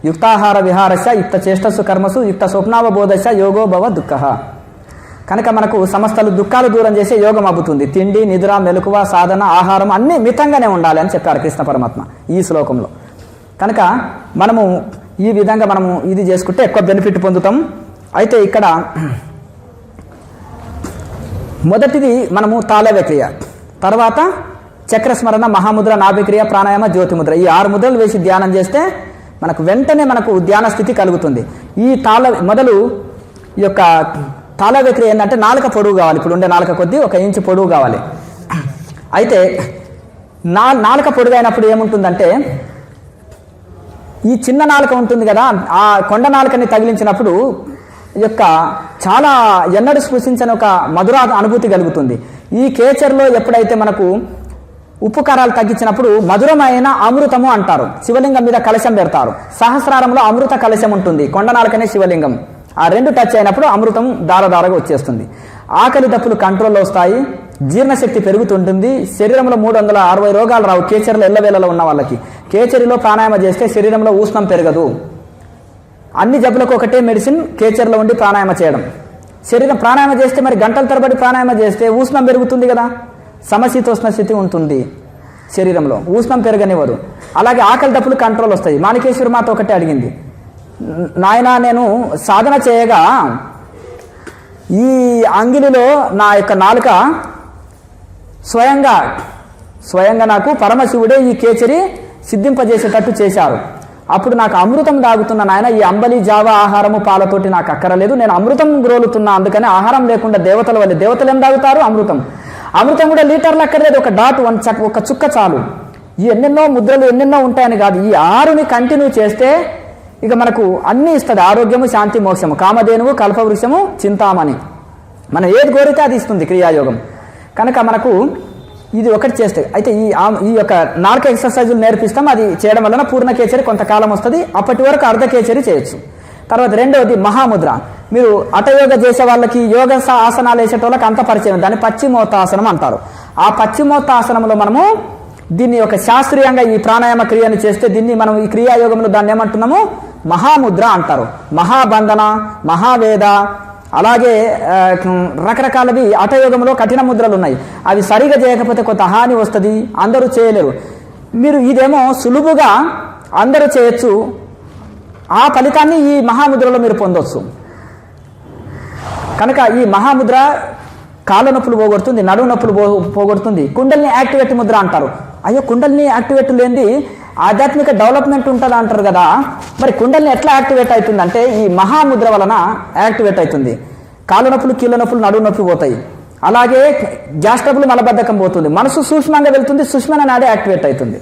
యుక్తాహార విహారస్య యుక్త చేష్టస్సు కర్మసు యుక్త స్వప్నావబోధస్య యోగో భవ దుఃఖ. కనుక మనకు సమస్తలు దుఃఖాలు దూరం చేసే యోగం అబ్బుతుంది. తిండి, నిద్ర, మెలకువ, సాధన, ఆహారం అన్నీ మితంగానే ఉండాలి అని చెప్పారు కృష్ణ పరమాత్మ ఈ శ్లోకంలో. కనుక మనము ఈ విధంగా మనము ఇది చేసుకుంటే ఎక్కువ బెనిఫిట్ పొందుతాం. అయితే ఇక్కడ మొదటిది మనము తాళవ్యక్రియ, తర్వాత చక్రస్మరణ, మహాముద్ర, నాభిక్రియ, ప్రాణాయామ, జ్యోతిముద్ర, ఈ 6 ముద్రలు వేసి ధ్యానం చేస్తే మనకు వెంటనే మనకు ధ్యాన స్థితి కలుగుతుంది. ఈ మొదలు ఈ యొక్క తాళవ్యక్రియ ఏంటంటే నాలుక పొడవు కావాలి. ఇప్పుడు ఉండే నాలుక కొద్దీ 1 ఇంచు పొడవు కావాలి. అయితే నాలుక పొడుగు అయినప్పుడు ఏముంటుందంటే ఈ చిన్న నాలుక ఉంటుంది కదా, ఆ కొండ నాలుకని తగిలించినప్పుడు యొక్క చాలా ఎన్నడూ స్పృశించని ఒక మధుర అనుభూతి కలుగుతుంది. ఈ కేచర్లో ఎప్పుడైతే మనకు ఉప్పు కారాలు తగ్గించినప్పుడు మధురమైన అమృతము అంటారు. శివలింగం మీద కలశం పెడతారు. సహస్రారంలో అమృత కలశం ఉంటుంది, కొండ నాలుకనే శివలింగం. ఆ 2 టచ్ అయినప్పుడు అమృతం దారదారగా వచ్చేస్తుంది. ఆకలి దప్పులు కంట్రోల్లో వస్తాయి, జీర్ణశక్తి పెరుగుతుంటుంది. శరీరంలో 360 రోగాలు రావు కేచరిలో ఎల్లవేళలో ఉన్న వాళ్ళకి. కేచరిలో ప్రాణాయామ చేస్తే శరీరంలో ఉష్ణం పెరగదు. అన్ని జబ్బులకు ఒకటే మెడిసిన్ కేచరిలో ఉండి ప్రాణాయామ చేయడం. శరీరం ప్రాణాయామ చేస్తే మరి గంటల తరబడి ప్రాణాయామ చేస్తే ఉష్ణం పెరుగుతుంది కదా, సమశీతోష్ణ స్థితి ఉంటుంది శరీరంలో, ఉష్ణం పెరగనివ్వదు. అలాగే ఆకలి దప్పులు కంట్రోల్ వస్తాయి. మాణికేశ్వరి మాత ఒకటే అడిగింది, నాయన నేను సాధన చేయగా ఈ అంగిలిలో నా యొక్క నాలుక స్వయంగా నాకు పరమశివుడే ఈ కేచరి సిద్ధింపజేసేటట్టు చేశారు. అప్పుడు నాకు అమృతం తాగుతున్న నాయన, ఈ అంబలి, జావ ఆహారము పాలతోటి నాకు అక్కరలేదు, నేను అమృతం గ్రోలుతున్నా. అందుకని ఆహారం లేకుండా దేవతల వల్ల, దేవతలు ఏం తాగుతారు? అమృతం. అమృతం కూడా లీటర్లు అక్కర్లేదు, ఒక డాట్, ఒక చుక్క చాలు. ఈ ఎన్నెన్నో ముద్రలు ఎన్నెన్నో ఉంటాయని కాదు, ఈ 6ని కంటిన్యూ చేస్తే ఇక మనకు అన్నీ ఇస్తుంది. ఆరోగ్యము, శాంతి, మోక్షము, కామధేనువు, కల్పవృక్షము, చింతామణి. మనం ఏది కోరితే అది ఇస్తుంది క్రియాయోగం. కనుక మనకు ఇది ఒకటి చేస్తే అయితే ఈ యొక్క 4 ఎక్సర్సైజులు నేర్పిస్తాం. అది చేయడం వలన పూర్ణ కేచరి కొంతకాలం వస్తుంది. అప్పటి వరకు అర్ధ కేచరి చేయొచ్చు. తర్వాత రెండవది మహాముద్ర. మీరు హఠయోగ చేసే వాళ్ళకి యోగ ఆసనాలు వేసేటోళ్ళకి అంత పరిచయం, దాన్ని పశ్చిమోత్తాసనం అంటారు. ఆ పశ్చిమోత్తాసనంలో మనము దీన్ని ఒక శాస్త్రీయంగా ఈ ప్రాణాయామ క్రియని చేస్తే దీన్ని మనం ఈ క్రియాయోగంలో దాన్ని ఏమంటున్నాము, మహాముద్ర అంటారు. మహాబంధన, మహావేద, అలాగే రకరకాలవి హఠయోగంలో కఠిన ముద్రలు ఉన్నాయి. అవి సరిగా చేయకపోతే కొంత హాని వస్తుంది, అందరూ చేయలేరు. మీరు ఇదేమో సులువుగా అందరూ చేయొచ్చు, ఆ ఫలితాన్ని ఈ మహాముద్రలో మీరు పొందొచ్చు. కనుక ఈ మహాముద్ర కాళ్ళ నొప్పులు పోగొడుతుంది, నడుము నొప్పులు పోగొడుతుంది. కుండల్ని యాక్టివేట్ ముద్ర అంటారు. అయ్యో కుండల్ని యాక్టివేట్ లేనిది ఆధ్యాత్మిక డెవలప్మెంట్ ఉంటుంది అంటారు కదా, మరి కుండల్ని ఎట్లా యాక్టివేట్ అవుతుందంటే ఈ మహాముద్ర వలన యాక్టివేట్ అవుతుంది. కాళ్ళ నొప్పులు, కీళ్ళ నొప్పులు, నడుము నొప్పి పోతాయి. అలాగే గ్యాస్ ట్రబుల్, మలబద్ధకం పోతుంది. మనసు సూక్ష్మంగా వెళ్తుంది, సుష్మన నాడే యాక్టివేట్ అవుతుంది.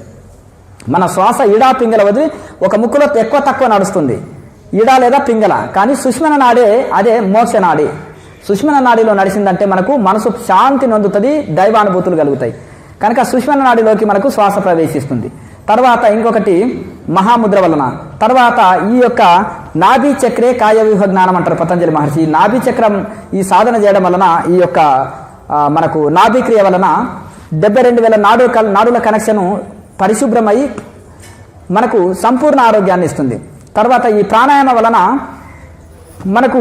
మన శ్వాస ఈడా పింగళ వదిలి ఒక ముక్కులో ఎక్కువ తక్కువ నడుస్తుంది, ఈడా లేదా పింగళ. కానీ సుష్మన నాడే అదే మోక్ష నాడి. సుష్మన నాడిలో నడిచిందంటే మనకు మనసు శాంతి నొందుతుంది, దైవానుభూతులు కలుగుతాయి. కనుక సుష్మన నాడిలోకి మనకు శ్వాస ప్రవేశిస్తుంది. తర్వాత ఇంకొకటి మహాముద్ర వలన. తర్వాత ఈ యొక్క నాభి చక్రే కాయ వ్యూహ జ్ఞానం అంటారు పతంజలి మహర్షి. ఈ నాభి చక్రం ఈ సాధన చేయడం వలన ఈ యొక్క మనకు నాభి క్రియ వలన 72,000 నాడుల కనెక్షన్ పరిశుభ్రమై మనకు సంపూర్ణ ఆరోగ్యాన్ని ఇస్తుంది. తర్వాత ఈ ప్రాణాయామ వలన మనకు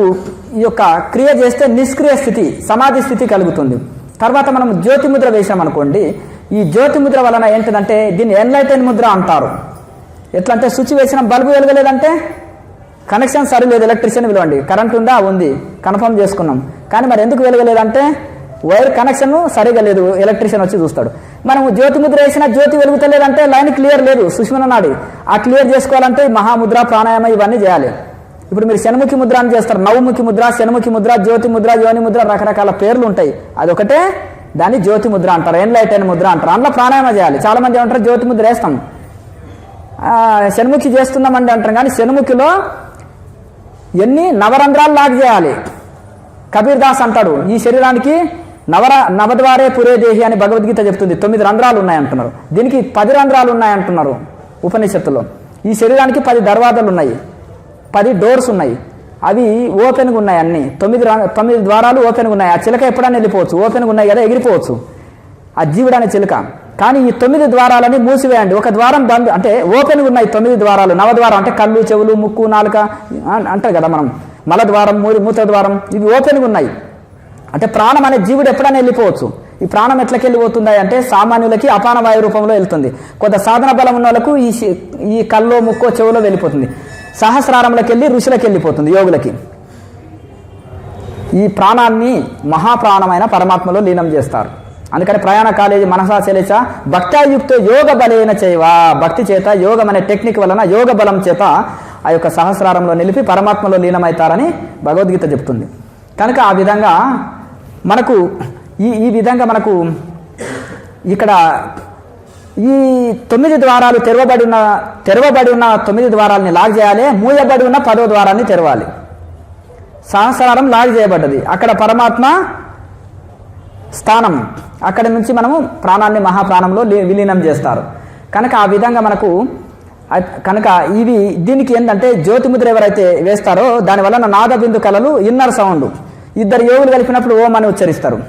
ఈ యొక్క క్రియ చేస్తే నిష్క్రియ స్థితి, సమాధి స్థితి కలుగుతుంది. తర్వాత మనం జ్యోతి ముద్ర వేసామనుకోండి, ఈ జ్యోతి ముద్ర వలన ఏంటిదంటే దీన్ని ఎన్లైటెన్ ముద్ర అంటారు. ఎట్లా అంటే స్విచ్ వేసిన బల్బు వెలగలేదంటే కనెక్షన్ సరిలేదు, ఎలక్ట్రిషియన్ పిలవండి. కరెంట్ ఉందా, ఉంది, కన్ఫర్మ్ చేసుకున్నాం. కానీ మరి ఎందుకు వెలగలేదంటే వైర్ కనెక్షన్ సరిగా లేదు, ఎలక్ట్రిషియన్ వచ్చి చూస్తాడు. మనం జ్యోతి ముద్ర వేసిన జ్యోతి వెలుగుతలేదంటే లైన్ క్లియర్ లేదు, సుష్మన నాడి. ఆ క్లియర్ చేసుకోవాలంటే మహాముద్ర, ప్రాణాయామ ఇవన్నీ చేయాలి. ఇప్పుడు మీరు శనముఖి ముద్ర అని చేస్తారు, నవముఖి ముద్ర, శనముఖి ముద్ర, జ్యోతి ముద్ర, యోని ముద్ర, రకరకాల పేర్లు ఉంటాయి. అదొకటే దాన్ని జ్యోతి ముద్ర అంటారు, ఎన్లైటెన్ ముద్ర అంటారు. అందులో ప్రాణాయామ చేయాలి. చాలా మంది ఏమంటారు జ్యోతి ముద్ర వేస్తాం, శనముఖి చేస్తున్నామండి అంటారు. కానీ శనముఖిలో ఎన్ని నవరంధ్రాలు లాగ్ చేయాలి. కబీర్ దాస్ అంటాడు, ఈ శరీరానికి నవద్వారే పురే దేహి అని భగవద్గీత చెప్తుంది. 9 రంధ్రాలు ఉన్నాయంటున్నారు, దీనికి 10 రంధ్రాలు ఉన్నాయంటున్నారు ఉపనిషత్తులో. ఈ శరీరానికి 10 దర్వాజాలు ఉన్నాయి, 10 డోర్స్ ఉన్నాయి. అవి ఓపెన్గా ఉన్నాయి, అన్ని 9 ద్వారాలు ఓపెన్గా ఉన్నాయి. ఆ చిలక ఎప్పుడైనా వెళ్ళిపోవచ్చు, ఓపెన్గా ఉన్నాయి కదా, ఎగిరిపోవచ్చు ఆ జీవుడు అనే చిలుక. కానీ ఈ 9 ద్వారాలని మూసివేయండి, ఒక ద్వారం బంద్ అంటే ఓపెన్గా ఉన్నాయి 9 ద్వారాలు. నవద్వారం అంటే కళ్ళు, చెవులు, ముక్కు, నాలుక అంటారు కదా మనం, మలద్వారం, మూత ద్వారం, ఇవి ఓపెన్గా ఉన్నాయి. అంటే ప్రాణం అనే జీవుడు ఎప్పుడైనా వెళ్ళిపోవచ్చు. ఈ ప్రాణం ఎట్లకి వెళ్ళిపోతుంది అంటే సామాన్యులకి అపాన వాయు రూపంలో వెళ్తుంది. కొంత సాధన బలం ఉన్న వాళ్ళకు ఈ కల్లో, ముక్కో, చెవులో వెళ్ళిపోతుంది. సహస్రారంలోకి వెళ్ళి ఋషులకు వెళ్ళిపోతుంది, యోగులకి. ఈ ప్రాణాన్ని మహాప్రాణమైన పరమాత్మలో లీనం చేస్తారు. అందుకని ప్రయాణ కాలేజీ మనసా చెలిచ భక్తాయుక్తో యోగ బలేన చేయవా. భక్తి చేత, యోగం అనే టెక్నిక్ వలన, యోగ బలం చేత ఆ యొక్క సహస్రారంలో నిలిపి పరమాత్మలో లీనమవుతారని భగవద్గీత చెప్తుంది. కనుక ఆ విధంగా మనకు ఈ విధంగా మనకు ఇక్కడ ఈ 9 ద్వారాలు తెరవబడి ఉన్న 9 ద్వారాలని లాగ్ చేయాలి. మూయబడి ఉన్న 10వ ద్వారాన్ని తెరవాలి. సహస్రారం లాగ్ చేయబడ్డది, అక్కడ పరమాత్మ స్థానం. అక్కడి నుంచి మనము ప్రాణాన్ని మహాప్రాణంలో విలీనం చేస్తారు. కనుక ఆ విధంగా మనకు దీనికి ఏంటంటే జ్యోతిముద్ర ఎవరైతే వేస్తారో దానివల్ల నాద బిందు కళలు, ఇన్నర్ సౌండ్, 2 యోగులు కలిపినప్పుడు ఓం అని ఉచ్చరిస్తారు.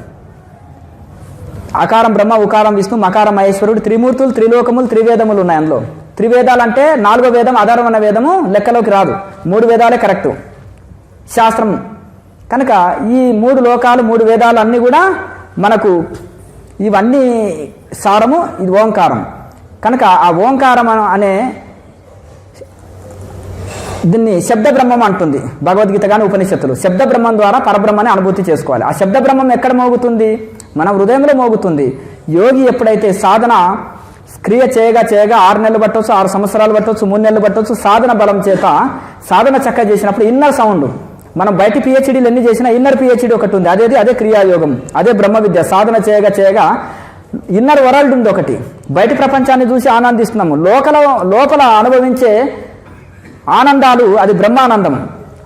అకారం బ్రహ్మ, ఉకారం విష్ణు, మకారం మహేశ్వరుడు, త్రిమూర్తులు, త్రిలోకములు, త్రివేదములు ఉన్నాయి అందులో. త్రివేదాలు అంటే 4వ వేదం, అధర్వణ వేదము లెక్కలోకి రాదు. 3 వేదాలే కరెక్టు శాస్త్రం. కనుక ఈ 3 లోకాలు, 3 వేదాలు అన్నీ కూడా మనకు ఇవన్నీ సారము, ఇది ఓంకారం. కనుక ఆ ఓంకారం అనే దీన్ని శబ్ద బ్రహ్మం అంటుంది భగవద్గీత కానీ ఉపనిషత్తులు. శబ్ద బ్రహ్మం ద్వారా పరబ్రహ్మని అనుభూతి చేసుకోవాలి. ఆ శబ్ద బ్రహ్మం ఎక్కడ మోగుతుంది? మన హృదయంలో మోగుతుంది. యోగి ఎప్పుడైతే సాధన క్రియ చేయగా 6 నెలలు పట్టవచ్చు, 6 సంవత్సరాలు పట్టవచ్చు, 3 నెలలు పట్టవచ్చు, సాధన బలం చేత సాధన చక్కగా చేసినప్పుడు ఇన్నర్ సౌండ్, మనం బయట పిహెచ్డీలు ఎన్ని చేసినా ఇన్నర్ పిహెచ్డీ ఒకటి ఉంది, అదే క్రియాయోగం, అదే బ్రహ్మ విద్య. సాధన చేయగా ఇన్నర్ వరల్డ్ ఉంది ఒకటి, బయట ప్రపంచాన్ని చూసి ఆనందిస్తున్నాము. లోపల అనుభవించే ఆనందాలు అది బ్రహ్మానందం.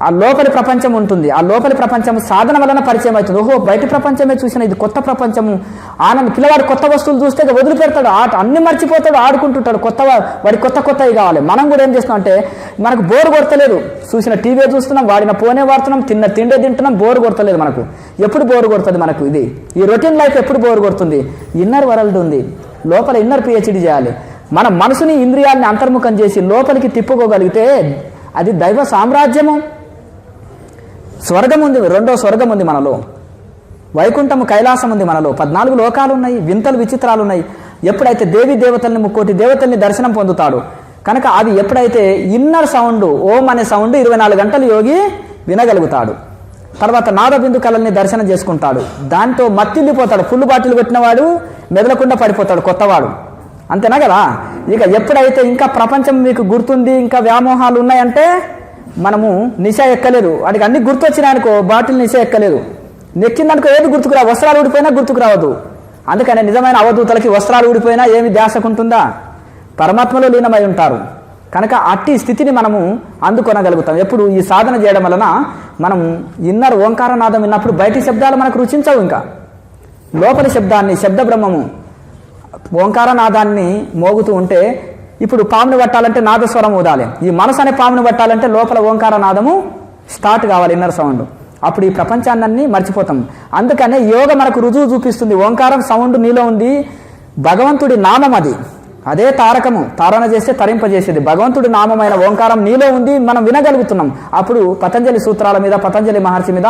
ఆ లోపలి ప్రపంచం ఉంటుంది, ఆ లోపలి ప్రపంచం సాధన వలన పరిచయం అవుతుంది. ఓహో బయట ప్రపంచమే చూసిన ఇది కొత్త ప్రపంచము ఆనందం. పిల్లవాడు కొత్త వస్తువులు చూస్తే వదిలిపెడతాడు, అన్ని మర్చిపోతాడు, ఆడుకుంటుంటాడు. వాడికి కొత్తవి కావాలి. మనం కూడా ఏం చేస్తున్నాం అంటే మనకు బోరు కొడతలేదు, చూసిన టీవీ చూస్తున్నాం, వాడిన ఫోనే వాడుతున్నాం, తిండే తింటున్నాం, బోరు కొడతలేదు మనకు. ఎప్పుడు బోరు కొడుతుంది మనకు? ఈ రొటీన్ లైఫ్ ఎప్పుడు బోరు కొడుతుంది? ఇన్నర్ వరల్డ్ ఉంది, లోపల ఇన్నర్ పిహెచ్డి చేయాలి. మన మనసుని ఇంద్రియాలని అంతర్ముఖం చేసి లోపలికి తిప్పుకోగలిగితే అది దైవ సామ్రాజ్యము. స్వర్గం ఉంది, రెండో స్వర్గం ఉంది మనలో, వైకుంఠము కైలాసం ఉంది మనలో, 14 లోకాలు ఉన్నాయి, వింతలు విచిత్రాలు ఉన్నాయి. ఎప్పుడైతే దేవి దేవతల్ని 3 దేవతల్ని దర్శనం పొందుతాడు కనుక అవి ఎప్పుడైతే ఇన్నర్ సౌండ్ ఓం అనే సౌండ్ 24 గంటలు యోగి వినగలుగుతాడు. తర్వాత నాదబిందు కళల్ని దర్శనం చేసుకుంటాడు, దాంతో మత్తిల్లిపోతాడు. ఫుల్ బాటిల్ పెట్టినవాడు మెదలకుండా పడిపోతాడు కొత్తవాడు, అంతేనా కదా. ఇక ఎప్పుడైతే ఇంకా ప్రపంచం మీకు గుర్తుంది, ఇంకా వ్యామోహాలు ఉన్నాయంటే మనము నిశ ఎక్కలేదు. వాడికి అన్ని గుర్తొచ్చినాయనుకో బాటిల్ నిశ ఎక్కలేదు, నెక్కిందనుకో ఏది గుర్తుకురా, వస్త్రాలు ఊడిపోయినా గుర్తుకు రావద్దు. అందుకనే నిజమైన అవధూతలకి వస్త్రాలు ఊడిపోయినా ఏమి ధ్యాసకుంటుందా, పరమాత్మలో లీనమై ఉంటారు. కనుక అట్టి స్థితిని మనము అందుకొనగలుగుతాం. ఎప్పుడు ఈ సాధన చేయడం వలన మనం ఇన్నర్ ఓంకారనాదం విన్నప్పుడు బయటి శబ్దాలు మనకు రుచించవు. ఇంకా లోపలి శబ్దాన్ని, శబ్ద బ్రహ్మము ఓంకారనాదాన్ని మోగుతూ ఉంటే, ఇప్పుడు పామును పట్టాలంటే నాదస్వరం ఊదాలి. ఈ మనసు అనే పామును పట్టాలంటే లోపల ఓంకారనాదము స్టార్ట్ కావాలి, ఇన్నర్ సౌండ్. అప్పుడు ఈ ప్రపంచాన్ని మర్చిపోతాం. అందుకనే యోగ మనకు రుజువు చూపిస్తుంది. ఓంకారం సౌండ్ నీలో ఉంది, భగవంతుడి నామం అది, అదే తారకము, తారణ చేస్తే తరింపజేసేది. భగవంతుడి నామమైన ఓంకారం నీలో ఉంది, మనం వినగలుగుతున్నాం. అప్పుడు పతంజలి సూత్రాల మీద, పతంజలి మహర్షి మీద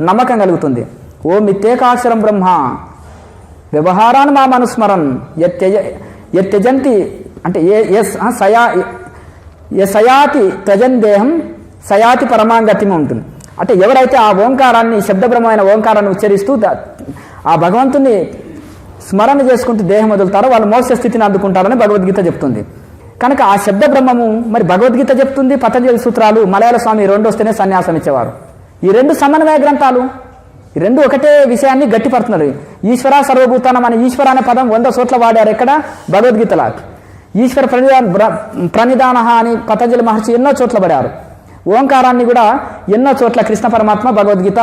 నమ్మకం కలుగుతుంది. ఓ మిత్యేకాక్షరం బ్రహ్మ వ్యవహారాన్ మా మనుస్మరన్ యత్యజంతి అంటే సయాతి త్యజన్ దేహం సయాతి పరమాంగతిమ ఉంటుంది. అంటే ఎవరైతే ఆ ఓంకారాన్ని, శబ్దబ్రహ్మమైన ఓంకారాన్ని ఉచ్చరిస్తూ ఆ భగవంతుని స్మరణ చేసుకుంటూ దేహం వదులుతారో వాళ్ళు మోక్ష స్థితిని అందుకుంటారని భగవద్గీత చెప్తుంది. కనుక ఆ శబ్ద బ్రహ్మము మరి భగవద్గీత చెప్తుంది, పతంజలి సూత్రాలు, మలయాళ స్వామి 2 వస్తేనే సన్యాసం ఇచ్చేవారు. ఈ 2 సమన్వయ గ్రంథాలు, ఈ 2 ఒకటే విషయాన్ని గట్టిపడుతున్నారు. ఈశ్వర సర్వభూతానం అనే ఈశ్వర అనే పదం 100 చోట్ల వాడారు. ఎక్కడ? భగవద్గీతలా. ఈశ్వర ప్రణిధాన అని పతంజలి మహర్షి ఎన్నో చోట్ల పడారు. ఓంకారాన్ని కూడా ఎన్నో చోట్ల కృష్ణ పరమాత్మ, భగవద్గీత,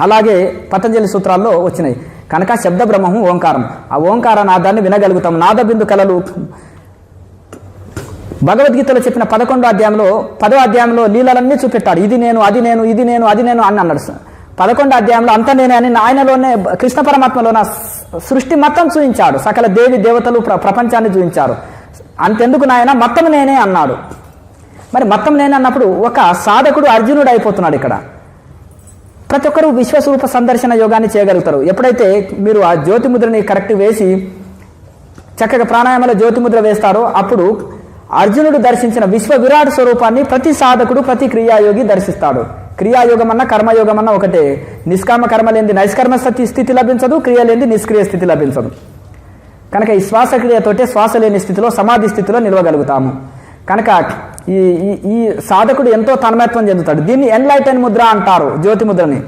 అలాగే పతంజలి సూత్రాల్లో వచ్చినాయి. కనుక శబ్ద బ్రహ్మము ఓంకారం. ఆ ఓంకార నాదాన్ని వినగలుగుతాం. నాదబిందు కళలు భగవద్గీతలో చెప్పిన 11వ అధ్యాయంలో 10వ అధ్యాయంలో లీలలన్నీ చూపెట్టాడు. ఇది నేను, అది నేను, ఇది నేను, అది నేను అని అన్నాడు. 11వ అధ్యాయంలో అంత నేనే అని ఆయనలోనే కృష్ణ పరమాత్మలోన సృష్టి మొత్తం చూపించాడు. సకల దేవి దేవతలు ప్రపంచాన్ని చూపించారు. అంతెందుకు నాయన మొత్తం నేనే అన్నాడు. మరి మొత్తం నేనే అన్నప్పుడు ఒక సాధకుడు అర్జునుడు అయిపోతున్నాడు. ఇక్కడ ప్రతి ఒక్కరూ విశ్వస్వరూప సందర్శన యోగాన్ని చేయగలుగుతారు. ఎప్పుడైతే మీరు ఆ జ్యోతిముద్రని కరెక్ట్ వేసి చక్కగా ప్రాణాయామంలో జ్యోతిముద్ర వేస్తారో అప్పుడు అర్జునుడు దర్శించిన విశ్వ విరాట్ స్వరూపాన్ని ప్రతి సాధకుడు, ప్రతి క్రియాయోగి దర్శిస్తాడు. క్రియాయోగం అన్నా కర్మయోగం అన్నా ఒకటే. నిష్కామ కర్మ లేనిది నైష్కర్మ స్థితి లభించదు, క్రియ లేనిది నిష్క్రియ స్థితి లభించదు. కనుక ఈ శ్వాసక్రియతోటే శ్వాస లేని స్థితిలో, సమాధి స్థితిలో నిలవగలుగుతాము. కనుక ఈ సాధకుడు ఎంతో తన్మయత్వం చెందుతాడు. దీన్ని ఎన్లైటన్ ముద్ర అంటారు, జ్యోతి ముద్రని.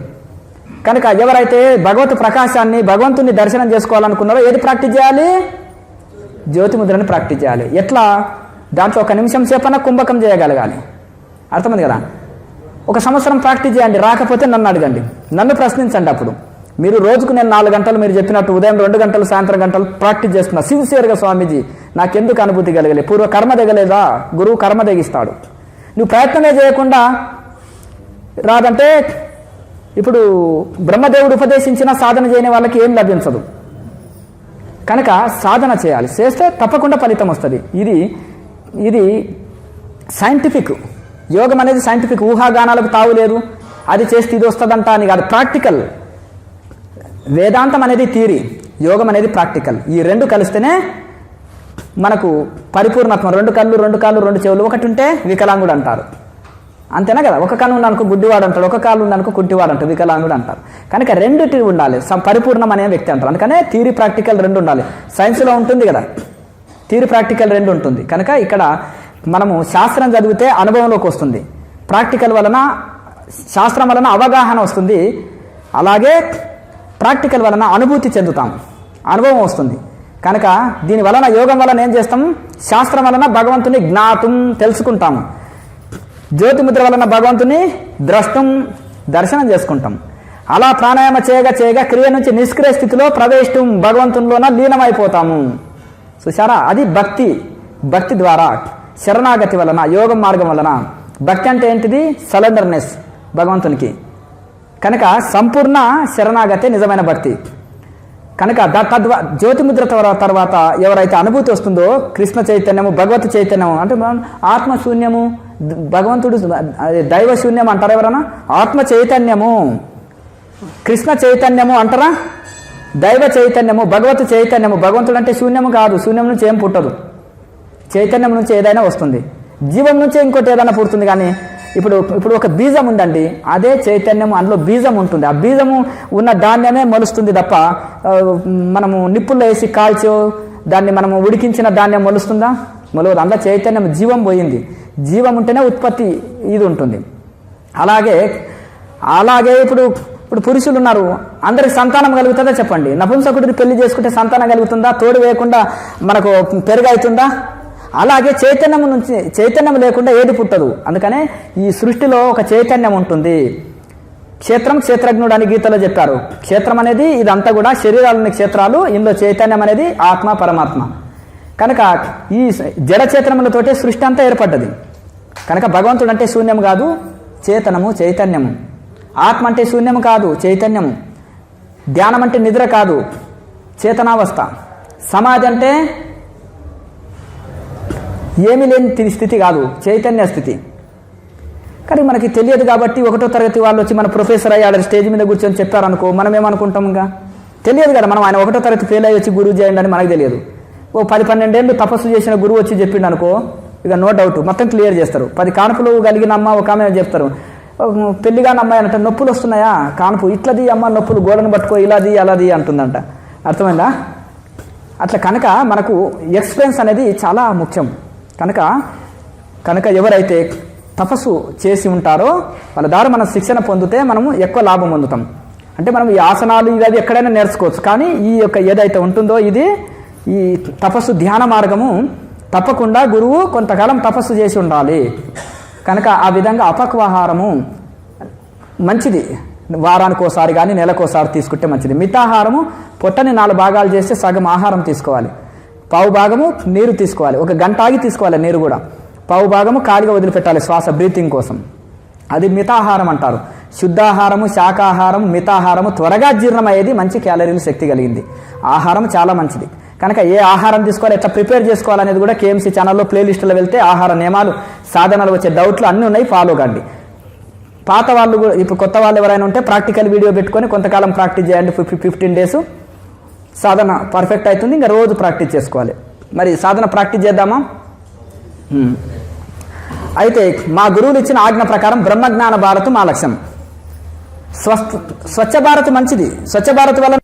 కనుక ఎవరైతే భగవత్ ప్రకాశాన్ని, భగవంతుని దర్శనం చేసుకోవాలనుకున్నారో ఏది ప్రాక్టీస్ చేయాలి? జ్యోతి ముద్రని ప్రాక్టీస్ చేయాలి. ఎట్లా? దాంట్లో 1 నిమిషం సేపన కుంభకం చేయగలగాలి. అర్థమైంది కదా? 1 సంవత్సరం ప్రాక్టీస్ చేయండి, రాకపోతే నన్ను అడగండి, నన్ను ప్రశ్నించండి. అప్పుడు మీరు రోజుకు నేను 4 గంటలు మీరు చెప్పినట్టు ఉదయం 2 గంటలు, సాయంత్రం గంటలు ప్రాక్టీస్ చేస్తున్నా సిన్సియర్గా. స్వామీజీ నాకెందుకు అనుభూతి కలగలే? పూర్వ కర్మ దిగలేదా? గురువు కర్మ దిగిస్తాడు. నువ్వు ప్రయత్నమే చేయకుండా రాదంటే ఇప్పుడు బ్రహ్మదేవుడు ఉపదేశించిన సాధన చేయని వాళ్ళకి ఏం లభించదు. కనుక సాధన చేయాలి, చేస్తే తప్పకుండా ఫలితం వస్తుంది. ఇది సైంటిఫిక్. యోగం అనేది సైంటిఫిక్. ఊహాగానాలకు తావు లేదు, అది చేస్తే ఇది వస్తుందంట అని కాదు, ప్రాక్టికల్. వేదాంతం అనేది థియరీ, యోగం అనేది ప్రాక్టికల్. ఈ 2 కలిస్తేనే మనకు పరిపూర్ణత్వం. 2 కళ్ళు, 2 కాళ్ళు, 2 చెవులు, ఒకటి ఉంటే వికలాంగుడు అంటారు. అంతేనా కదా? 1 కన్ను ఉందనుకో గుడ్డివాడు అంటాడు, 1 కాళ్ళు ఉందనుకో కుంటివాడు అంటాడు, వికలాంగుడు అంటారు. కనుక 2 ఉండాలి, పరిపూర్ణం అనే వ్యక్తి అంటారు. అందుకనే థియరీ ప్రాక్టికల్ 2 ఉండాలి. సైన్స్లో ఉంటుంది కదా, థియరీ ప్రాక్టికల్ 2 ఉంటుంది. కనుక ఇక్కడ మనము శాస్త్రం చదివితే అనుభవంలోకి వస్తుంది, ప్రాక్టికల్ వలన, శాస్త్రం వలన అవగాహన వస్తుంది, అలాగే ప్రాక్టికల్ వలన అనుభూతి చెందుతాం. అనుభవం వస్తుంది. కనుక దీని వలన యోగం వలన ఏం చేస్తాం? శాస్త్రం వలన భగవంతుని జ్ఞాతం తెలుసుకుంటాము. జ్యోతిముద్ర వలన భగవంతుని ద్రష్టం దర్శనం చేసుకుంటాం. అలా ప్రాణాయామ చేయగా చేయగా క్రియ నుంచి నిష్క్రియ స్థితిలో ప్రవేశం భగవంతునిలోన లీనమైపోతాము. చూసారా, అది భక్తి. భక్తి ద్వారా శరణాగతి వలన, యోగం మార్గం వలన. భక్తి అంటే ఏంటిది? సరెండర్నెస్ భగవంతునికి. కనుక సంపూర్ణ శరణాగతి నిజమైన భక్తి. కనుక జ్యోతిముద్ర తర్వాత ఎవరైతే అనుభూతి వస్తుందో కృష్ణ చైతన్యము, భగవత్ చైతన్యము అంటే ఆత్మశూన్యము, భగవంతుడు దైవ శూన్యం అంటారు ఎవరన్నా? ఆత్మ చైతన్యము, కృష్ణ చైతన్యము అంటారా? దైవ చైతన్యము, భగవత్ చైతన్యము. భగవంతుడు అంటే శూన్యము కాదు, శూన్యం నుంచి ఏం పుట్టదు. చైతన్యం నుంచి ఏదైనా వస్తుంది, జీవం నుంచే ఇంకోటి ఏదైనా పుడుతుంది. కానీ ఇప్పుడు ఒక బీజం ఉందండి, అదే చైతన్యం, అందులో బీజం ఉంటుంది. ఆ బీజము ఉన్న ధాన్యమే మొలుస్తుంది తప్ప మనము నిప్పుల్లో వేసి కాల్చో దాన్ని మనము ఉడికించిన ధాన్యం మొలుస్తుందా? మొలవదు. అందులో చైతన్యం, జీవం పోయింది. జీవం ఉంటేనే ఉత్పత్తి ఇది ఉంటుంది. అలాగే ఇప్పుడు పురుషులు ఉన్నారు, అందరికి సంతానం కలుగుతుందా చెప్పండి? నపుంసకుడిని పెళ్లి చేసుకుంటే సంతానం కలుగుతుందా? తోడు వేయకుండా మనకు పెరుగవుతుందా? అలాగే చైతన్యం లేకుండా ఏది పుట్టదు. అందుకనే ఈ సృష్టిలో ఒక చైతన్యం ఉంటుంది. క్షేత్రం క్షేత్రజ్ఞుడు అని గీతలో చెప్పారు. క్షేత్రం అనేది ఇదంతా కూడా శరీరాలని క్షేత్రాలు, ఇందులో చైతన్యం అనేది ఆత్మ, పరమాత్మ. కనుక ఈ జడ చేతనములతోటే సృష్టి అంతా ఏర్పడ్డది. కనుక భగవంతుడు అంటే శూన్యం కాదు, చేతనము, చైతన్యము. ఆత్మ అంటే శూన్యము కాదు, చైతన్యము. ధ్యానం అంటే నిద్ర కాదు, చేతనావస్థ. సమాధి అంటే ఏమీ లేని స్థితి కాదు, చైతన్య స్థితి. కానీ మనకి తెలియదు కాబట్టి 1వ తరగతి వాళ్ళు వచ్చి మన ప్రొఫెసర్ అయ్యాడు స్టేజ్ మీద కూర్చొని చెప్పారనుకో, మనం ఏమనుకుంటాం? ఇంకా తెలియదు కదా. మనం ఆయన 1వ తరగతి ఫెయిల్ అయ్యి వచ్చి గురువు చేయండి అని మనకు తెలియదు. 10-12 ఏళ్ళు తపస్సు చేసిన గురువు వచ్చి చెప్పిండు అనుకో, ఇక నో డౌట్ మొత్తం క్లియర్ చేస్తారు. 10 కానుపులు కలిగిన అమ్మ ఒక ఆమె చెప్తారు, పెళ్లిగాని అమ్మాయి అంటే నొప్పులు వస్తున్నాయా, కానుపు ఇట్లది అమ్మ, నొప్పులు గోడను పట్టుకో, ఇలాది అలాది అంటుందంట. అర్థమైందా? అట్లా కనుక మనకు ఎక్స్పీరియన్స్ అనేది చాలా ముఖ్యం. కనుక ఎవరైతే తపస్సు చేసి ఉంటారో వాళ్ళ ద్వారా మనం శిక్షణ పొందితే మనము ఎక్కువ లాభం పొందుతాం. అంటే మనం ఈ ఆసనాలు ఇవి ఎక్కడైనా నేర్చుకోవచ్చు. కానీ ఈ యొక్క ఏదైతే ఉంటుందో ఇది ఈ తపస్సు ధ్యాన మార్గము తప్పకుండా గురువు కొంతకాలం తపస్సు చేసి ఉండాలి. కనుక ఆ విధంగా అపక్వాహారము మంచిది. వారానికి ఒకసారి కానీ నెలకోసారి తీసుకుంటే మంచిది. మితాహారము పొట్టని 4 భాగాలు చేస్తే సగం ఆహారం తీసుకోవాలి, పావు భాగము నీరు తీసుకోవాలి. 1 గంట ఆగి తీసుకోవాలి నీరు కూడా. పావు భాగము ఖాళీగా వదిలిపెట్టాలి శ్వాస బ్రీతింగ్ కోసం. అది మితాహారం అంటారు. శుద్ధాహారము, శాకాహారం, మితాహారము త్వరగా జీర్ణమయ్యేది, మంచి క్యాలరీలు శక్తి కలిగింది. ఆహారం చాలా మంచిది. కనుక ఏ ఆహారం తీసుకోవాలి, ఎట్లా ప్రిపేర్ చేసుకోవాలనేది కూడా కేఎంసీ ఛానల్లో ప్లేలిస్టులో వెళ్తే ఆహార నియమాలు, సాధనలు, వచ్చే డౌట్లు అన్నీ ఉన్నాయి, ఫాలో కండి. పాత వాళ్ళు ఇప్పుడు కొత్త వాళ్ళు ఎవరైనా ఉంటే ప్రాక్టికల్ వీడియో పెట్టుకొని కొంతకాలం ప్రాక్టీస్ చేయండి. 15 డేస్ సాధన పర్ఫెక్ట్ అవుతుంది. ఇంకా రోజు ప్రాక్టీస్ చేసుకోవాలి. మరి సాధన ప్రాక్టీస్ చేద్దామా? అయితే మా గురువులు ఇచ్చిన ఆజ్ఞ ప్రకారం బ్రహ్మజ్ఞాన భారత్ మా లక్ష్యం. స్వచ్ఛ భారత్ మంచిది. స్వచ్ఛ భారత్ వల్ల